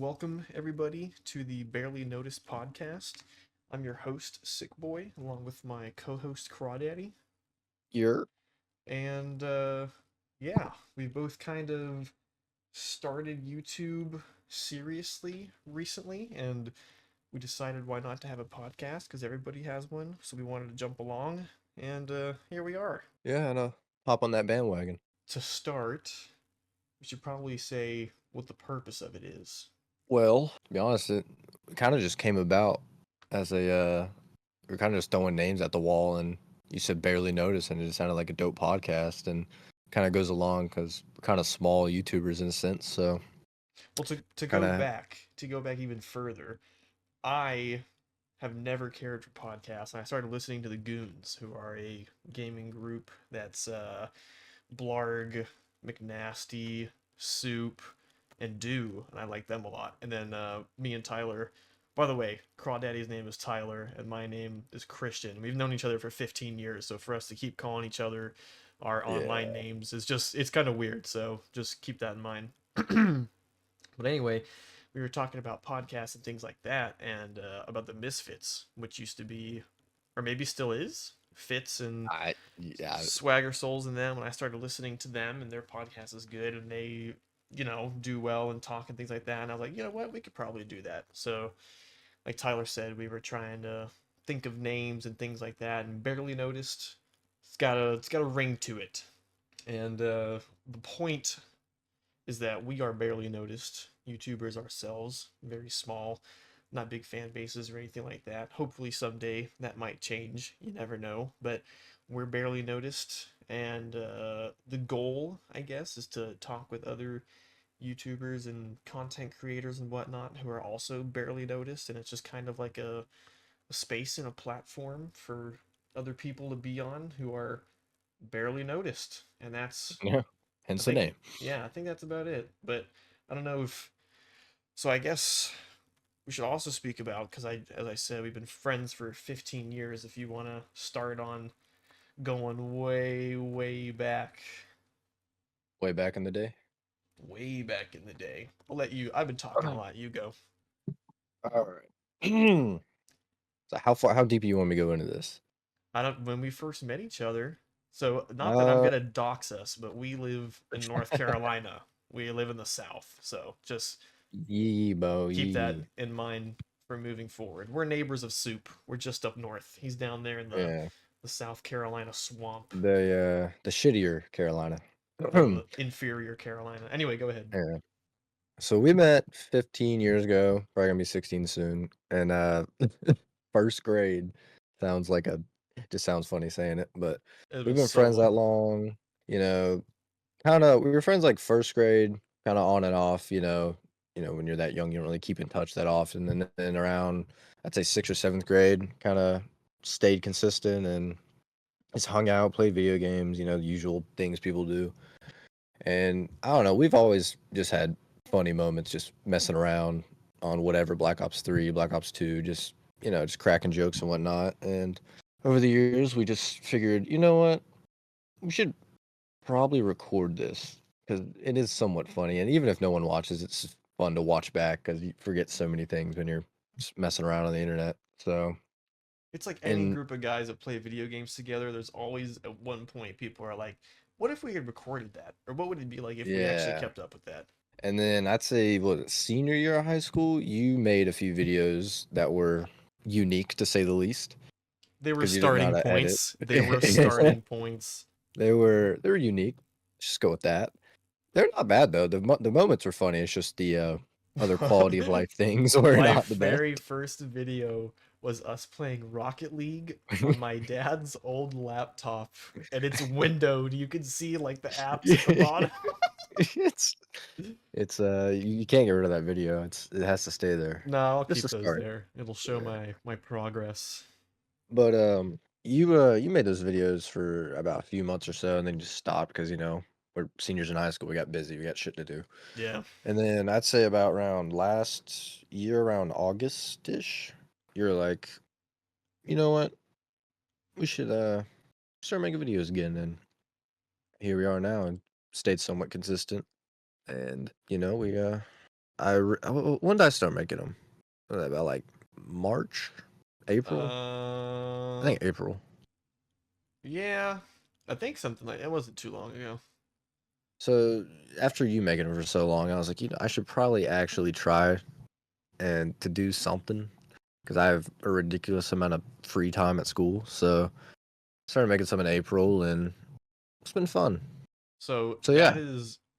welcome everybody to the Barely Noticed podcast. I'm your host, Sick Boy, along with my co-host Crawdaddy. You're And yeah, we both kind of started YouTube seriously recently, and we decided why not to have a podcast because everybody has one. So we wanted to jump along, and here we are. yeah, and hop on that bandwagon. To start, we should probably say what the purpose of it is. Well, to be honest, it kind of just came about as we're kind of just throwing names at the wall, and you said barely noticed, and it just sounded like a dope podcast, and kind of goes along because we're kind of small YouTubers in a sense, so Well, to kind go of back, to go back even further, I have never cared for podcasts. And I started listening to the Goons, who are a gaming group that's Blarg, McNasty, Soup, and Do, and I like them a lot. And then me and Tyler. By the way, Crawdaddy's name is Tyler, and my name is Christian. We've known each other for 15 years, so for us to keep calling each other our online yeah, names is just it's kind of weird. So just keep that in mind. But anyway, we were talking about podcasts and things like that, and about the Misfits, which used to be, or maybe still is, Fits and yeah, Swagger Souls and them. When I started listening to them, and their podcast is good, and they, do well and talk and things like that. And I was like, you know what, we could probably do that. So, like Tyler said, we were trying to think of names and things like that, and barely noticed. It's got a ring to it, and the point is that we are barely noticed YouTubers ourselves, very small, not big fan bases or anything like that. Hopefully someday that might change. You never know, but we're barely noticed, and the goal, I guess, is to talk with other YouTubers and content creators and whatnot who are also barely noticed, and it's just kind of like a space and a platform for other people to be on who are barely noticed, and that's yeah. I Hence the think, name. yeah, I think that's about it. But I don't know if, so I guess we should also speak about, because as I said, we've been friends for 15 years. If you want to start on going way back, Way back in the day. way back in the day, I'll let you, I've been talking a lot. You go. All right. So how deep you want me to go into this? I don't, when we first met each other, so not that I'm Uh, going to dox us, but we live in North Carolina. We live in the South. So just yee, bo, keep that yee. in mind for moving forward. We're neighbors of Soup. We're just up north. He's down there in Yeah, the South Carolina swamp, the shittier Carolina. the inferior Carolina. Anyway, go ahead. Yeah. So we met 15 years ago, probably gonna be 16 soon. And first grade sounds like just sounds funny saying it, but It we've was been so friends that long, you know, we were friends like first grade, kind of on and off, when you're that young, you don't really keep in touch that often. And then around, I'd say sixth or seventh grade, kind of stayed consistent and just hung out, played video games, the usual things people do. And I don't know, we've always just had funny moments just messing around on whatever Black Ops 3, Black Ops 2, just cracking jokes and whatnot. And over the years, we just figured, you know what? We should probably record this because it is somewhat funny. And even if no one watches, it's fun to watch back because you forget so many things when you're just messing around on the internet. So, It's like any and group of guys that play video games together. There's always at one point people are like, "What if we had recorded that?" Or "What would it be like if we actually yeah. kept up with that?" And then I'd say, what, senior year of high school, you made a few videos that were unique to say the least They were because you didn't know how starting to edit. points. They were starting points. They were unique. Just go with that. They're not bad though. The moments were funny. It's just the other quality of life things were My not the very best. first video was us playing Rocket League on my dad's old laptop, and it's windowed. You can see like the apps at the bottom. it's you can't get rid of that video. It has to stay there. No, I'll Just keep to those start. there. It'll show Yeah. my progress. But you made those videos for about a few months or so and then just stopped because we're seniors in high school, we got busy, we got shit to do. Yeah. And then I'd say about around last year, around August-ish, you're like, you know what? We should start making videos again. And here we are now and stayed somewhat consistent. And we when did I start making them? About like March, April. I Uh, think April. yeah, I think something like it wasn't too long ago. So after you making them for so long, I was like, I should probably actually try and to do something because I have a ridiculous amount of free time at school. So started making some in April, and it's been fun. So So yeah,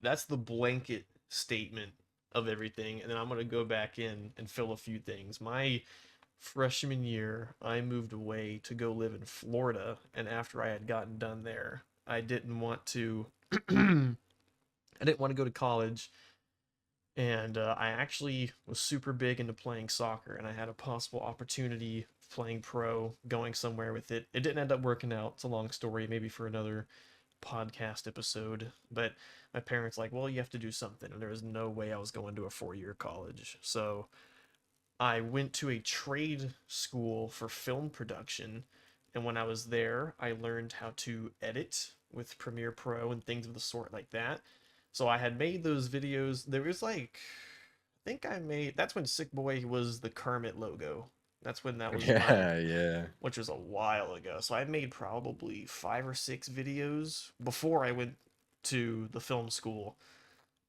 that's the blanket statement of everything, and then I'm gonna go back in and fill a few things. My freshman year, I moved away to go live in Florida, and after I had gotten done there, I didn't want to I didn't want to go to college, and I actually was super big into playing soccer, and I had a possible opportunity of playing pro, going somewhere with it. It didn't end up working out. It's a long story, maybe for another podcast episode. But my parents like, well, you have to do something, and there was no way I was going to a 4 year college. So I went to a trade school for film production, and when I was there, I learned how to edit with Premiere Pro and things of the sort like that. So I had made those videos. There was like, I think I made, that's when Sick Boy was the Kermit logo. That's when that was my, yeah, yeah. which was a while ago. So I made probably 5 or 6 videos before I went to the film school,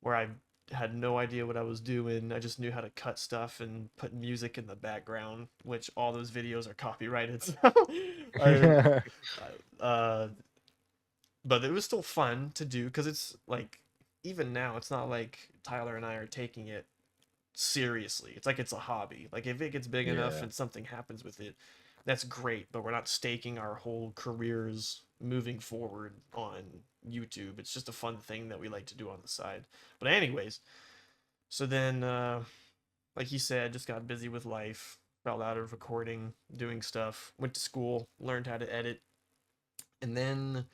where I had no idea what I was doing. I just knew how to cut stuff and put music in the background, which all those videos are copyrighted. So I, uh, but it was still fun to do because it's like, even now, it's not like Tyler and I are taking it seriously. It's like it's a hobby. Like if it gets big enough Yeah. and something happens with it, that's great, but we're not staking our whole careers moving forward on YouTube. It's just a fun thing that we like to do on the side. But anyways, so then like you said, just got busy with life, fell out of recording, doing stuff, went to school, learned how to edit, and then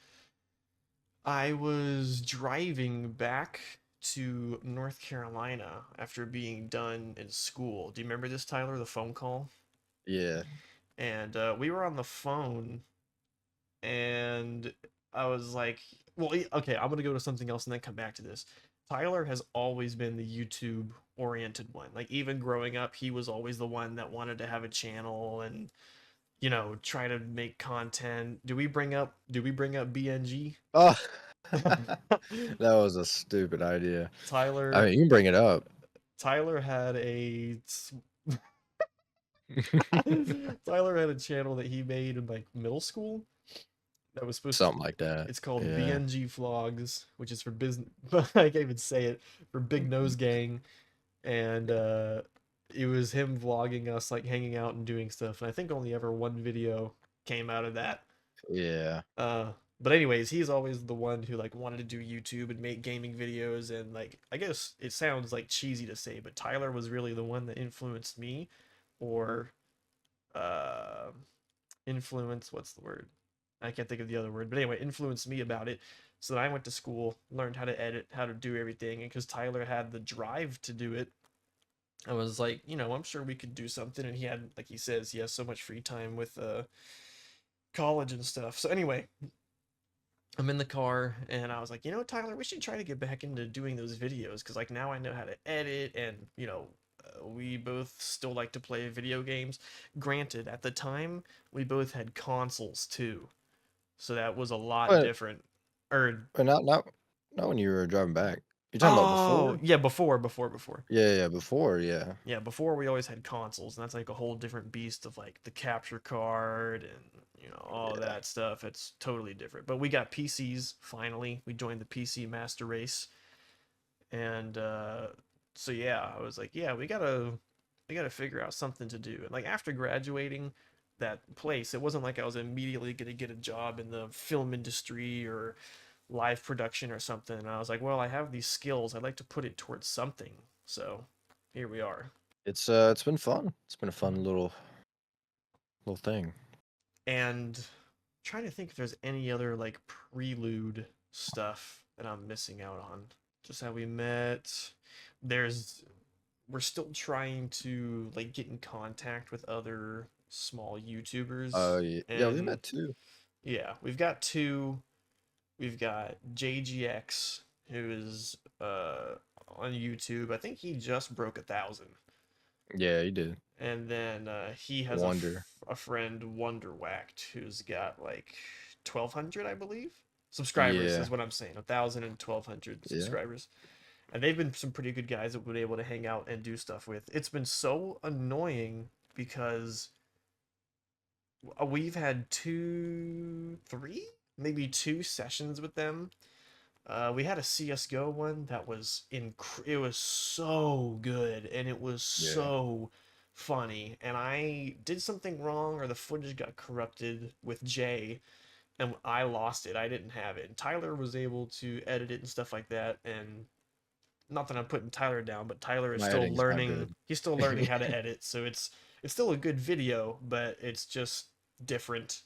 I was driving back to North Carolina after being done in school. Do you remember this, Tyler? The phone call? Yeah. And we were on the phone, and I was like, well, okay, I'm gonna go to something else and then come back to this. Tyler has always been the YouTube oriented one. Like even growing up, he was always the one that wanted to have a channel and try to make content. Do we bring up BNG? Oh, that was a stupid idea. I Tyler mean, you can bring it up. Tyler had a Tyler had a channel that he made in like middle school that was supposed to, Something like that. it's called Yeah. BNG Vlogs, which is for business, but I can't even say it, for Big Nose Gang. And it was him vlogging us like hanging out and doing stuff. And I think only ever one video came out of that. Yeah. Uh, but anyways, he's always the one who like wanted to do YouTube and make gaming videos, and like I guess it sounds like cheesy to say, but Tyler was really the one that influenced me, or uh, influence, what's the word? I can't think of the other word, but anyway, influenced me about it. So that I went to school, learned how to edit, how to do everything, and because Tyler had the drive to do it, I was like, I'm sure we could do something. And he had, like he says, he has so much free time with college and stuff. So anyway, I'm in the car and I was like, Tyler, we should try to get back into doing those videos because like now I know how to edit, and we both still like to play video games. Granted, at the time we both had consoles too, so that was a lot But, different. Or but not when you were driving back. You're talking about oh before? yeah, before. Yeah, yeah, before, yeah. Yeah, before we always had consoles, and that's like a whole different beast of like the capture card and all Yeah. that stuff. It's totally different. But we got PCs finally. We joined the PC master race, and so yeah, I was like, yeah, we gotta figure out something to do. And like after graduating that place, it wasn't like I was immediately gonna get a job in the film industry or live production or something. And I was like, well, I have these skills. I'd like to put it towards something. So here we are. It's been fun. It's been a fun little thing. And trying to think if there's any other like prelude stuff that I'm missing out on. Just how we met. There's we're still trying to like get in contact with other small YouTubers. Oh, yeah. Yeah, we And met too. yeah, we've got two. We've got JGX, who is on YouTube. I think he just broke 1,000. Yeah, he did. And then he has Wonder. a friend, Wonderwacked, who's got like 1,200, I believe. Subscribers Yeah. is what I'm saying. 1,000 and 1,200 Yeah. subscribers. And they've been some pretty good guys that we've been able to hang out and do stuff with. It's been so annoying because we've had two, three, maybe two sessions with them. We had a CS:GO one that was it was so good and it was Yeah. so funny. And I did something wrong or the footage got corrupted with Jay and I lost it. I didn't have it. And Tyler was able to edit it and stuff like that. And not that I'm putting Tyler down, but Tyler is My still editing's not learning. good. He's still learning how to edit, so it's still a good video, but it's just different.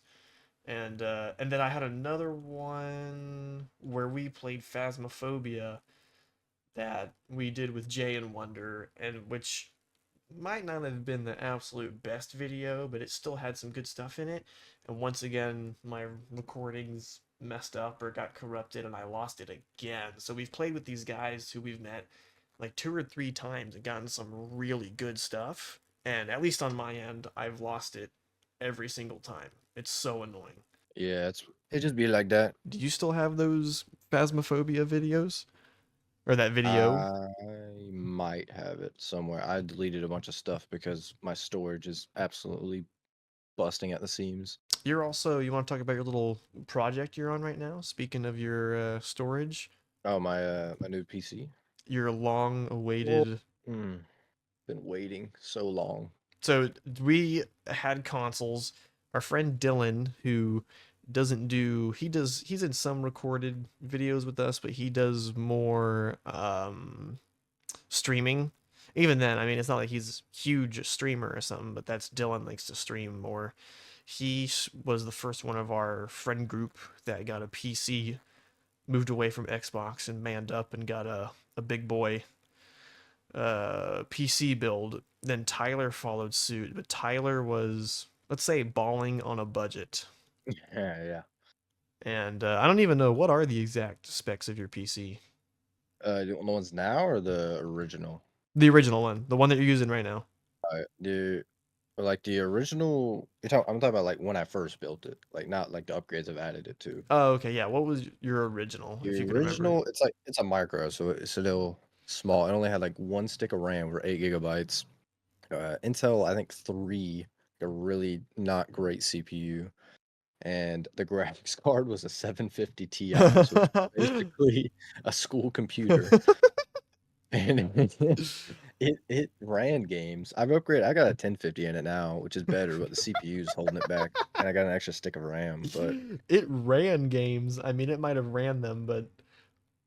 And then I had another one where we played Phasmophobia that we did with Jay and Wonder, and which might not have been the absolute best video, but it still had some good stuff in it. And once again, my recordings messed up or got corrupted and I lost it again. So we've played with these guys who we've met like two or three times and gotten some really good stuff. And at least on my end, I've lost it every single time. It's so annoying. Yeah, it just be like that. Do you still have those Phasmophobia videos? Or that video? I might have it somewhere. I deleted a bunch of stuff because my storage is absolutely busting at the seams. You're also, you want to talk about your little project you're on right now? Speaking of your storage, Oh, my new PC. your long Well, awaited. been waiting so long. So we had consoles. Our friend Dylan, who doesn't do, he's in some recorded videos with us, but he does more streaming. Even then, I mean, it's not like he's a huge streamer or something, but that's Dylan likes to stream more. He was the first one of our friend group that got a PC, moved away from Xbox and manned up and got a big boy PC build. Then Tyler followed suit, but Tyler was, let's say, balling on a budget. Yeah, yeah. And I don't even know what are the exact specs of your PC. The ones now or the original? The original one, the one that you're using right now. The like the original. I'm talking about like when I first built it, like not like the upgrades I've added it to. Oh, okay, yeah. What was your original, if The you can remember? original, it's a micro, so it's a little small. It only had like one stick of RAM for 8 GB. Intel, I think 3, a really not great CPU, and the graphics card was a 750 Ti, so it's basically a school computer. And it ran games. I've upgraded. I got a 1050 in it now, which is better, but the CPU is holding it back, and I got an extra stick of RAM. But It ran games. I mean, it might have ran them, but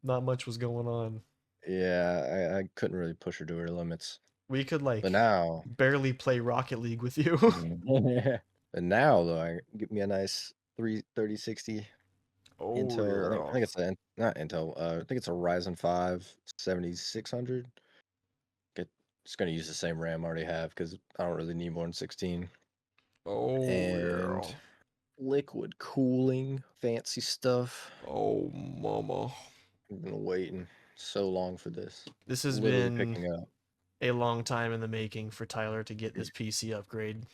not much was going on. yeah, I couldn't really push her to her limits. We could But like now, barely play Rocket League with you. but now though, I get me a nice 3060 Oh Intel. I yeah. think it's a not Intel. I think it's a Ryzen 5 7600. It's gonna use the same RAM I already have because I don't really need more than 16. Oh And yeah. liquid cooling, fancy stuff. Oh mama. I've been waiting so long for this. This has Literally been picking up, a long time in the making for Tyler to get this PC upgrade.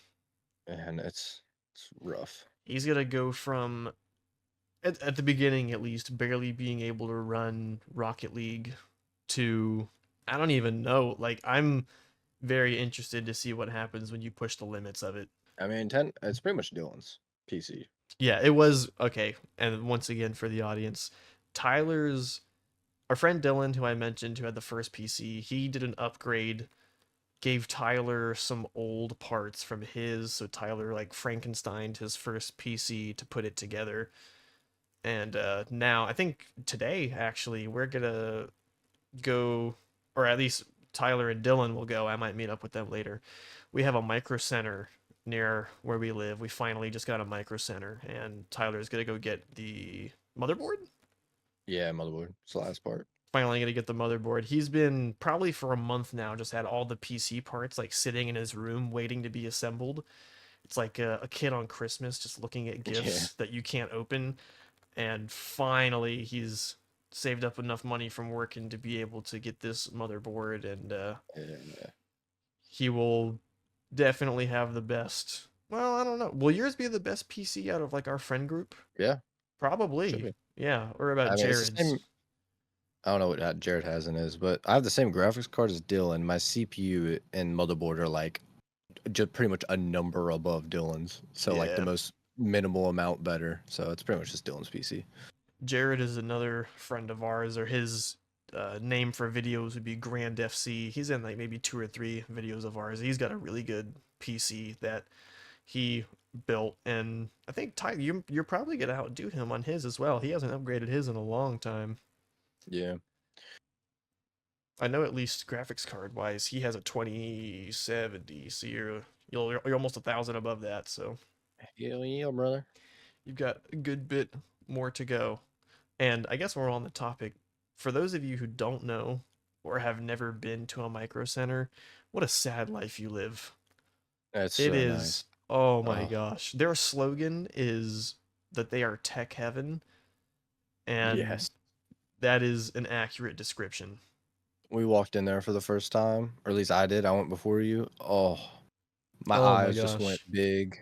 and it's rough. He's gonna go from at the beginning at least barely being able to run Rocket League to I don't even know. Like I'm very interested to see what happens when you push the limits of it. I mean, it's pretty much Dylan's PC. Yeah, it was okay. And once again for the audience, Tyler's our friend Dylan, who I mentioned, who had the first PC, he did an upgrade, gave Tyler some old parts from his, so Tyler like Frankensteined his first PC to put it together. And now I think today actually we're gonna go, or at least Tyler and Dylan will go. I might meet up with them later. We have a micro center near where we live. We finally just got a micro center, and Tyler's gonna go get the motherboard. Yeah, motherboard. It's the last part. Finally gonna get the motherboard. He's been probably for a month now, just had all the PC parts like sitting in his room waiting to be assembled. It's like a kid on Christmas just looking at Yeah. gifts that you can't open. And finally, he's saved up enough money from working to be able to get this motherboard, and Yeah. he will definitely have the best. Well, I don't know. Will yours be the best PC out of like our friend group? Yeah, should Probably. be. Yeah. Or about I mean, it's the Jared's? same. I don't know what Jared has in his, but I have the same graphics card as Dylan. My CPU and motherboard are like just pretty much a number above Dylan's, so like the Yeah. most minimal amount better. So it's pretty much just Dylan's PC. Jared is another friend of ours, or his name for videos would be Grand FC. He's in like maybe 2 or 3 videos of ours. He's got a really good PC that he built, and I think Ty, you're probably gonna outdo him on his as well. He hasn't upgraded his in a long time. Yeah. I know at least graphics card wise, he has a 2070, so you're almost 1,000 above that. So Hell yeah, brother. you've got a good bit more to go. And I guess we're on the topic. For those of you who don't know or have never been to a micro center, what a sad life you live. That's It so nice. is, oh my Oh, gosh. Their slogan is that they are tech heaven, and yes. that is an accurate description. We walked in there for the first time, or at least I did. I went before you. Oh, my Oh my eyes just went gosh. big.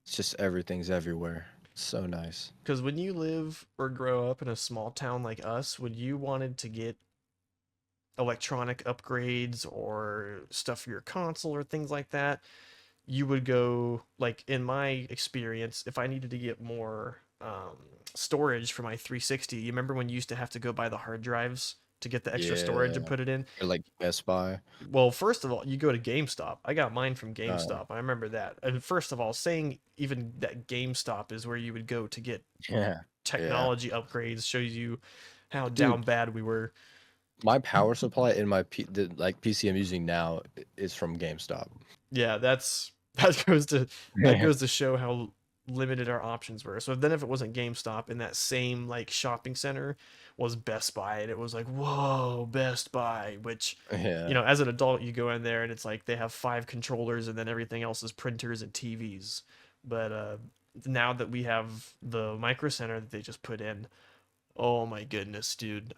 It's just everything's everywhere. So nice. Because when you live or grow up in a small town like us, when you wanted to get electronic upgrades or stuff for your console or things like that, you would go, like in my experience, if I needed to get more storage for my 360. You remember when you used to have to go buy the hard drives to get the extra storage and Yeah. put it in? Or like Best Buy. Well, first of all, you go to GameStop. I got mine from Oh, GameStop. I remember that. And first of all, saying even that GameStop is where you would go to get yeah. Yeah. technology upgrades shows you how down Dude, bad we were. my power supply in my like PC I'm using now is from GameStop. Yeah, that goes to show how limited our options were. So then if it wasn't GameStop, in that same like shopping center was Best Buy, and it was like, whoa, Best Buy, which, Yeah. as an adult you go in there and it's like they have 5 controllers and then everything else is printers and TVs. But now that we have the micro center that they just put in, oh my goodness, dude.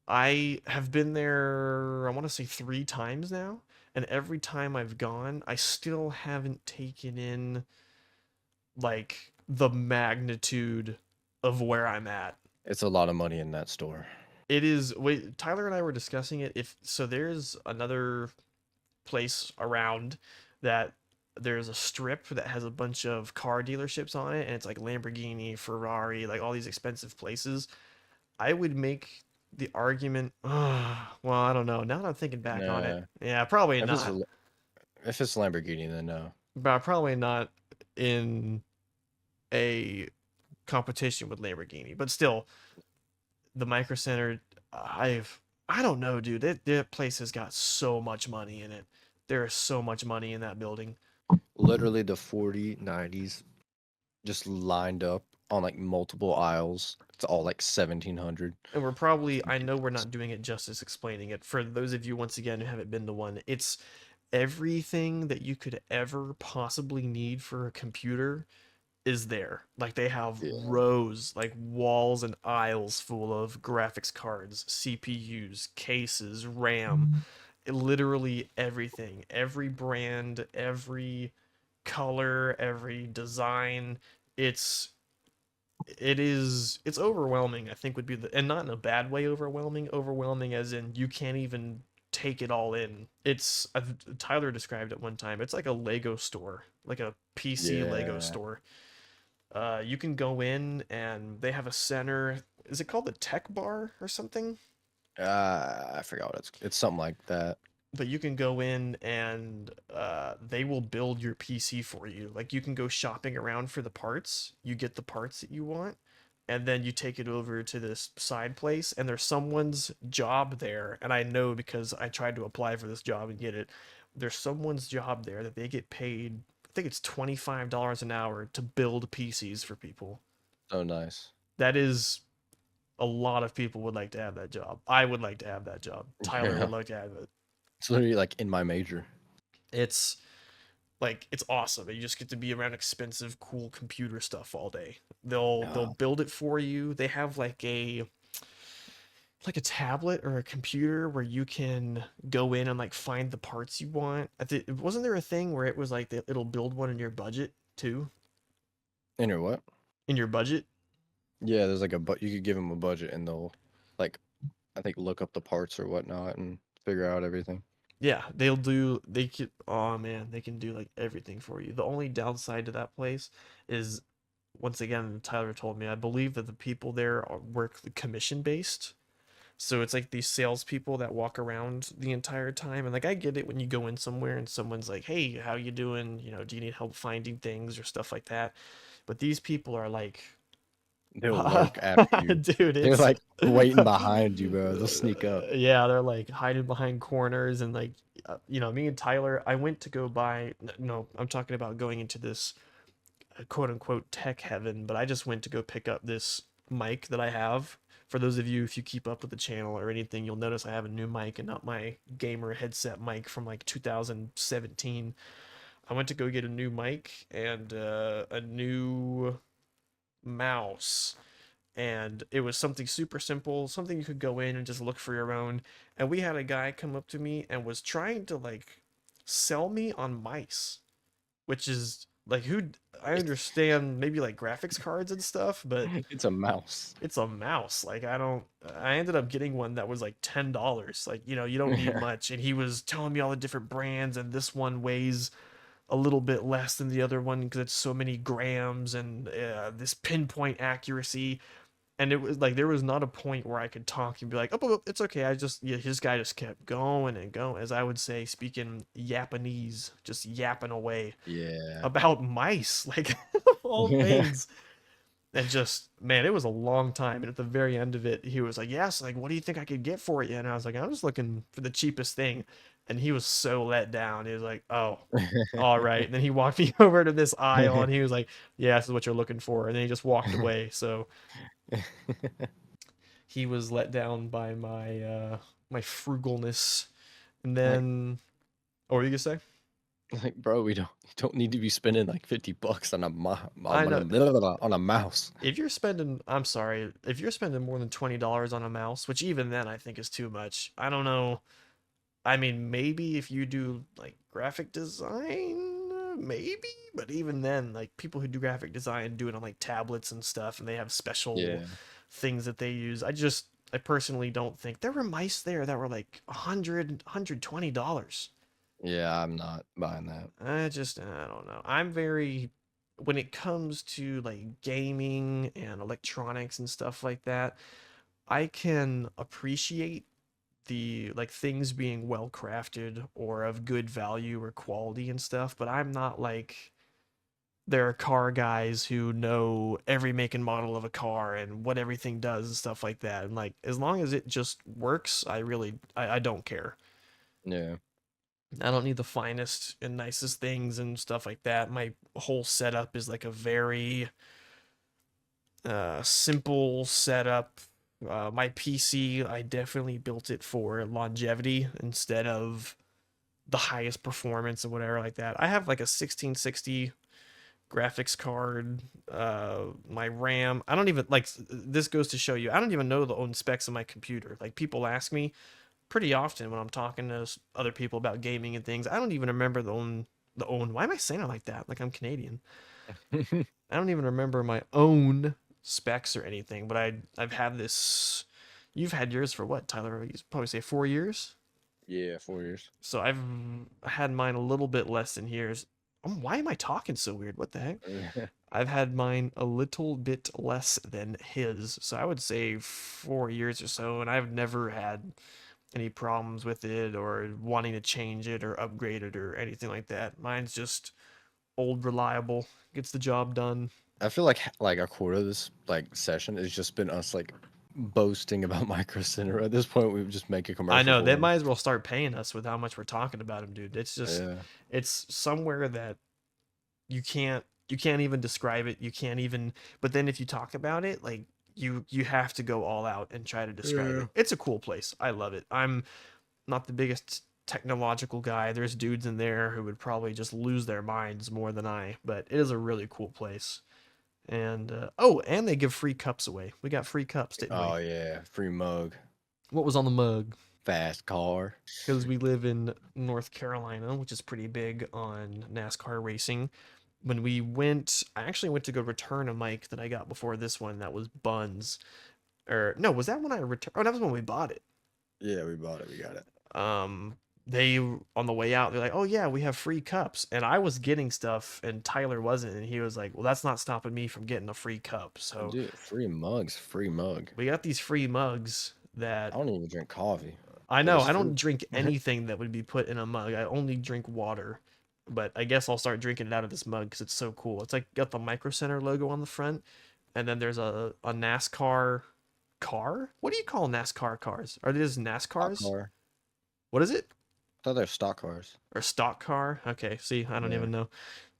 I have been there, I want to say 3 times now, and every time I've gone, I still haven't taken in like the magnitude of where I'm at. It's a lot of money in that store. It is, wait, Tyler and I were discussing it. If so, there's another place around that there's a strip that has a bunch of car dealerships on it, and it's like Lamborghini, Ferrari, like all these expensive places. I would make the argument. Well, I don't know. Now that I'm thinking back on it, Nah. yeah, probably If it's not. if it's Lamborghini, then no. But probably not in a competition with Lamborghini. But still, the Micro Center, I don't know, dude. That place has got so much money in it. There is so much money in that building. Literally the 4090s just lined up on like multiple aisles. It's all like 1700. And I know we're not doing it justice explaining it. For those of you, once again, who haven't been to one, it's everything that you could ever possibly need for a computer is there. Like they have Yeah. rows, like walls and aisles full of graphics cards, CPUs, cases, RAM, literally everything. Every brand, every color, every design. It's it's overwhelming, I think would be and not in a bad way overwhelming as in you can't even take it all in. Tyler described it one time. It's like a Lego store, like a PC Lego Yeah. store. You can go in and they have a center. Is it called the Tech Bar or something? I forgot what it's something like that. But you can go in and they will build your PC for you. Like you can go shopping around for the parts. You get the parts that you want, and then you take it over to this side place. And there's someone's job there, and I know because I tried to apply for this job and get it. There's someone's job there that they get paid. I think it's $25 an hour to build PCs for people. So nice. That is a lot of people would like to have that job. I would like to have that job. Tyler Yeah. would like to have it. It's literally like in my major. It's Like it's awesome. And you just get to be around expensive, cool computer stuff all day. They'll Oh, build it for you. They have like a tablet or a computer where you can go in and like find the parts you want. Wasn't there a thing where it was like it'll build one in your budget too? and your what? In your budget? Yeah, there's like you could give them a budget and they'll like I think look up the parts or whatnot and figure out everything. Yeah, they can, oh man, they can do like everything for you. The only downside to that place is, once again, Tyler told me, I believe that the people there work the commission based. So it's like these salespeople that walk around the entire time. And like I get it when you go in somewhere and someone's like, "Hey, how you doing? You know, do you need help finding things or stuff like that?" But these people are like, They'll lurk after you. dude, They're it's like waiting behind you, bro. They'll sneak up. yeah, they're like hiding behind corners and like me and Tyler, I went to go buy no, I'm talking about going into this quote unquote tech heaven, but I just went to go pick up this mic that I have. For those of you, if you keep up with the channel or anything, you'll notice I have a new mic and not my gamer headset mic from like 2017. I went to go get a new mic and a new mouse, and it was something super simple, something you could go in and just look for your own. And we had a guy come up to me and was trying to like sell me on mice, which is like, who, I understand maybe like graphics cards and stuff, but It's a mouse. it's a mouse. Like I ended up getting one that was like $10. Like, you don't need much. And he was telling me all the different brands, and this one weighs a little bit less than the other one because it's so many grams and this pinpoint accuracy. And it was like there was not a point where I could talk and be like, oh, it's okay. Yeah, his guy just kept going and going, as I would say, speaking Japanese, just yapping away Yeah. about mice, like all things. And just, man, it was a long time. And at the very end of it, he was like, yes, like, what do you think I could get for you? And I was like, I'm just looking for the cheapest thing. And he was so let down. He was like, oh, all right. And then he walked me over to this aisle and he was like, yeah, this is what you're looking for. And then he just walked away. So he was let down by my frugalness. And like, then, oh, what were you gonna say? like, bro, you don't need to be spending like $50 on I know, on a mouse. if you're spending, I'm sorry, if you're spending more than $20 on a mouse, which even then I think is too much. I don't know. I mean, maybe if you do like graphic design, maybe, but even then, like people who do graphic design do it on like tablets and stuff, and they have special Yeah. things that they use. I personally don't think there were mice there that were like $120. Yeah, I'm not buying that. I don't know. I'm very, when it comes to like gaming and electronics and stuff like that, I can appreciate the like things being well crafted or of good value or quality and stuff, but I'm not like, there are car guys who know every make and model of a car and what everything does and stuff like that. And like as long as it just works, I don't care. Yeah. I don't need the finest and nicest things and stuff like that. My whole setup is like a very simple setup. My PC, I definitely built it for longevity instead of the highest performance or whatever like that. I have like a 1660 graphics card. My RAM, I don't even like, this goes to show you, I don't even know the own specs of my computer. Like people ask me pretty often when I'm talking to other people about gaming and things. I don't even remember the own. Why am I saying it like that? Like I'm Canadian. I don't even remember my own specs or anything. But I've had this. You've had yours for what, Tyler? You probably say 4 years. Yeah, 4 years. So I've had mine a little bit less than yours. Why am I talking so weird? What the heck? I've had mine a little bit less than his. So I would say 4 years or so, and I've never had any problems with it or wanting to change it or upgrade it or anything like that. Mine's just old, reliable, gets the job done. I feel like a quarter of this like session has just been us like boasting about Micro Center. At this point, we would just make a I commercial know they for them. might as well start paying us with how much we're talking about them, dude. It's just, Yeah. it's somewhere that you can't even describe it. You can't even. But then if you talk about it, like you have to go all out and try to describe Yeah. it. It's a cool place. I love it. I'm not the biggest technological guy. There's dudes in there who would probably just lose their minds more than I, but it is a really cool place. And oh, and they give free cups away. We got free cups, didn't we? Oh yeah, free mug, What was on the mug? fast car. Because we live in North Carolina, which is pretty big on NASCAR racing. When we went, I actually went to go return a mic that I got before this one that was Buns. Or no, was that when I returned? Oh, that was when we bought it. Yeah, we bought it. We got it. They on the way out, they're like, "Oh yeah, we have free cups," and I was getting stuff, and Tyler wasn't, and he was like, "Well, that's not stopping me from getting a free cup." So Dude, free mugs, free mug. we got these free mugs I that don't even drink coffee, I but know it's I free. don't drink anything that would be put in a mug. I only drink water, but I guess I'll start drinking it out of this mug because it's so cool. It's like got the Micro Center logo on the front, and then there's a NASCAR car. What do you call NASCAR cars? Are they just Stock NASCARs? car. What is it? I thought they're stock cars. Or stock car? Okay, see, I don't Yeah. even know.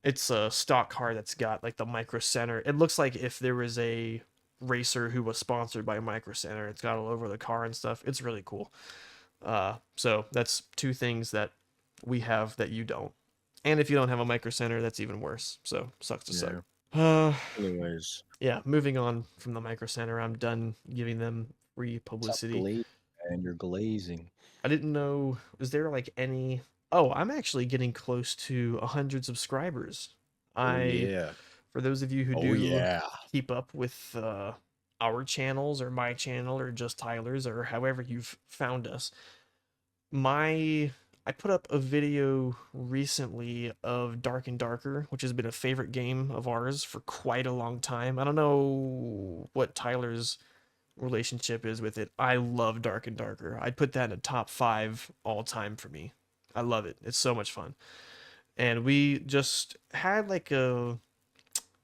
It's a stock car that's got like the Micro Center. It looks like if there was a racer who was sponsored by Micro Center. It's got all over the car and stuff. It's really cool. So that's two things that we have that you don't. And if you don't have a Micro Center, that's even worse. So sucks to suck. Anyways, Yeah, moving on from the Micro Center, I'm done giving them free stop publicity. glazing, man. You're glazing. I didn't know, is there like any? Oh, I'm actually getting close to 100 subscribers. Oh I, yeah. for those of you who Oh do yeah. keep up with our channels or my channel or just Tyler's or however you've found us, I put up a video recently of Dark and Darker, which has been a favorite game of ours for quite a long time. I don't know what Tyler's relationship is with it. I love Dark and Darker. I'd put that in a top 5 all time for me. I love it. It's so much fun. And we just had like a,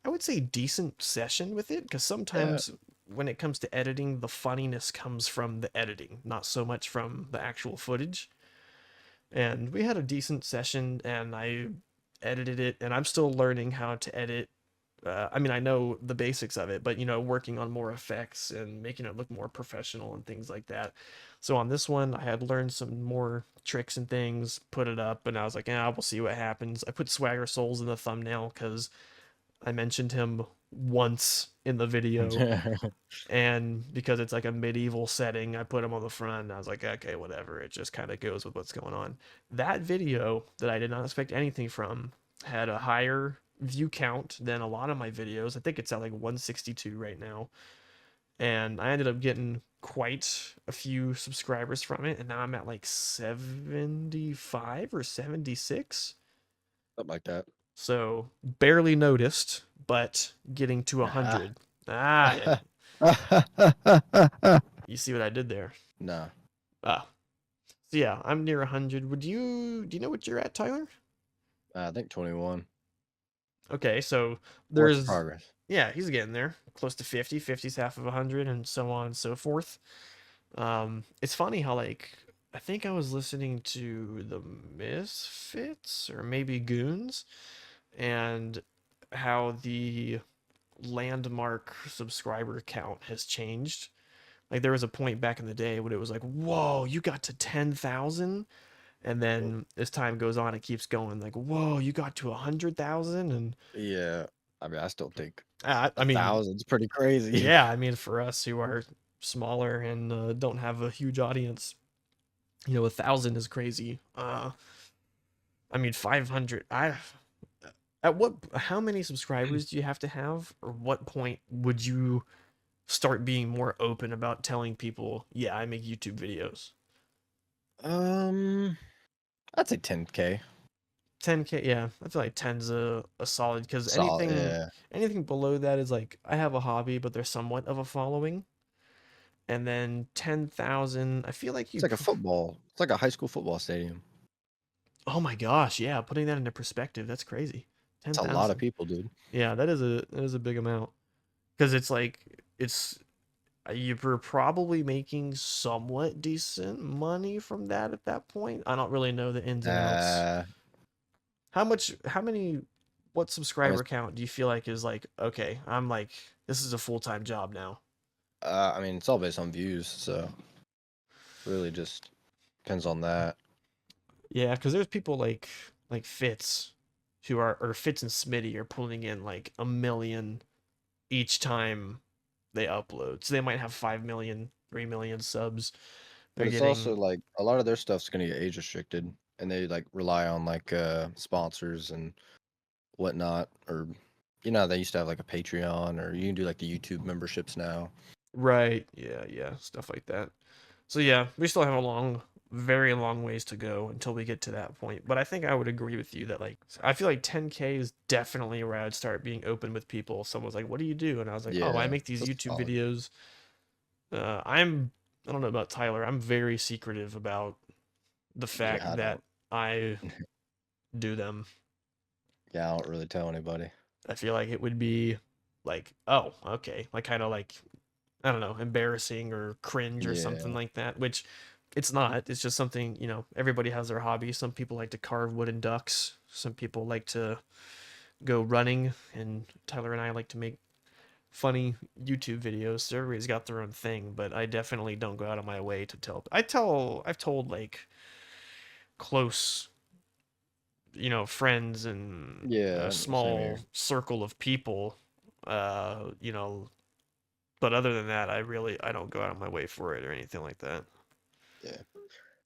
I would say, decent session with it because Yeah. sometimes when it comes to editing, the funniness comes from the editing, not so much from the actual footage. And we had a decent session, and I edited it, and I'm still learning how to edit. I mean, I know the basics of it, but working on more effects and making it look more professional and things like that. So on this one, I had learned some more tricks and things, put it up, and I was like, yeah, we'll see what happens. I put Swagger Souls in the thumbnail because I mentioned him once in the video, and because it's like a medieval setting, I put him on the front, and I was like, okay, whatever. It just kind of goes with what's going on. That video that I did not expect anything from had a higher view count than a lot of my videos. I think it's at like 162 right now. And I ended up getting quite a few subscribers from it, and now I'm at like 75 or 76. Something like that. So barely noticed, but getting to 100. Ah, you see what I did there? Nah. Ah. So yeah, I'm near 100. Do you know what you're at, Tyler? I think 21. Okay, so Work in there's progress. yeah, he's getting there. Close to 50. 50's half of 100 and so on and so forth. It's funny how like I think I was listening to the Misfits or maybe Goons and how the landmark subscriber count has changed. Like there was a point back in the day when it was like, "Whoa, you got to 10,000." And then as time goes on, it keeps going like, "Whoa, you got to 100,000." And Yeah. I mean, I still think I mean, 1,000's pretty crazy. yeah, I mean for us who are smaller and don't have a huge audience, 1,000 is crazy. I mean 500. How many subscribers do you have to have, or what point would you start being more open about telling people, yeah, I make YouTube videos? I'd say 10K. 10K, yeah, I feel like 10's a solid because Solid, yeah. anything below that is like I have a hobby, but there's somewhat of a following. And then 10,000, I feel like It's like a football. It's like a high school football stadium. Oh my gosh, yeah, putting that into perspective, that's crazy. It's a lot of 10,000. people, dude. Yeah, that is a big amount. Because it's like you're probably making somewhat decent money from that at that point. I don't really know the ins and outs. What subscriber count do you feel like is like, okay, I'm like, this is a full-time job now? I mean, it's all based on views, so really just depends on that. Yeah, because there's people like Fitz, who are or Fitz and Smitty are pulling in like 1 million each time they upload. So they might have 5 million, 3 million subs. But They're it's also getting like a lot of their stuff's gonna get age restricted, and they like rely on like sponsors and whatnot, or you know they used to have like a Patreon, or you can do like the YouTube memberships now. right. Yeah, yeah, stuff like that. So yeah, we still have a long, very long ways to go until we get to that point. But I think I would agree with you that like I feel like 10K is definitely where I'd start being open with people. Someone's like, "What do you do?" And I was like, "Oh, I Yeah, make these that's YouTube solid. videos." I don't know about Tyler. I'm very secretive about the Yeah, fact I that don't. I do them. Yeah, I don't really tell anybody. I feel like it would be like, oh, okay, like kind of like I don't know, embarrassing or cringe or something Yeah, like that, which it's not. It's just something, everybody has their hobby. Some people like to carve wooden ducks. Some people like to go running, and Tyler and I like to make funny YouTube videos. So everybody's got their own thing, but I definitely don't go out of my way to tell. I've told like close, friends and a yeah, same small here. circle of people, uh, you know, but other than that, I don't go out of my way for it or anything like that. Yeah,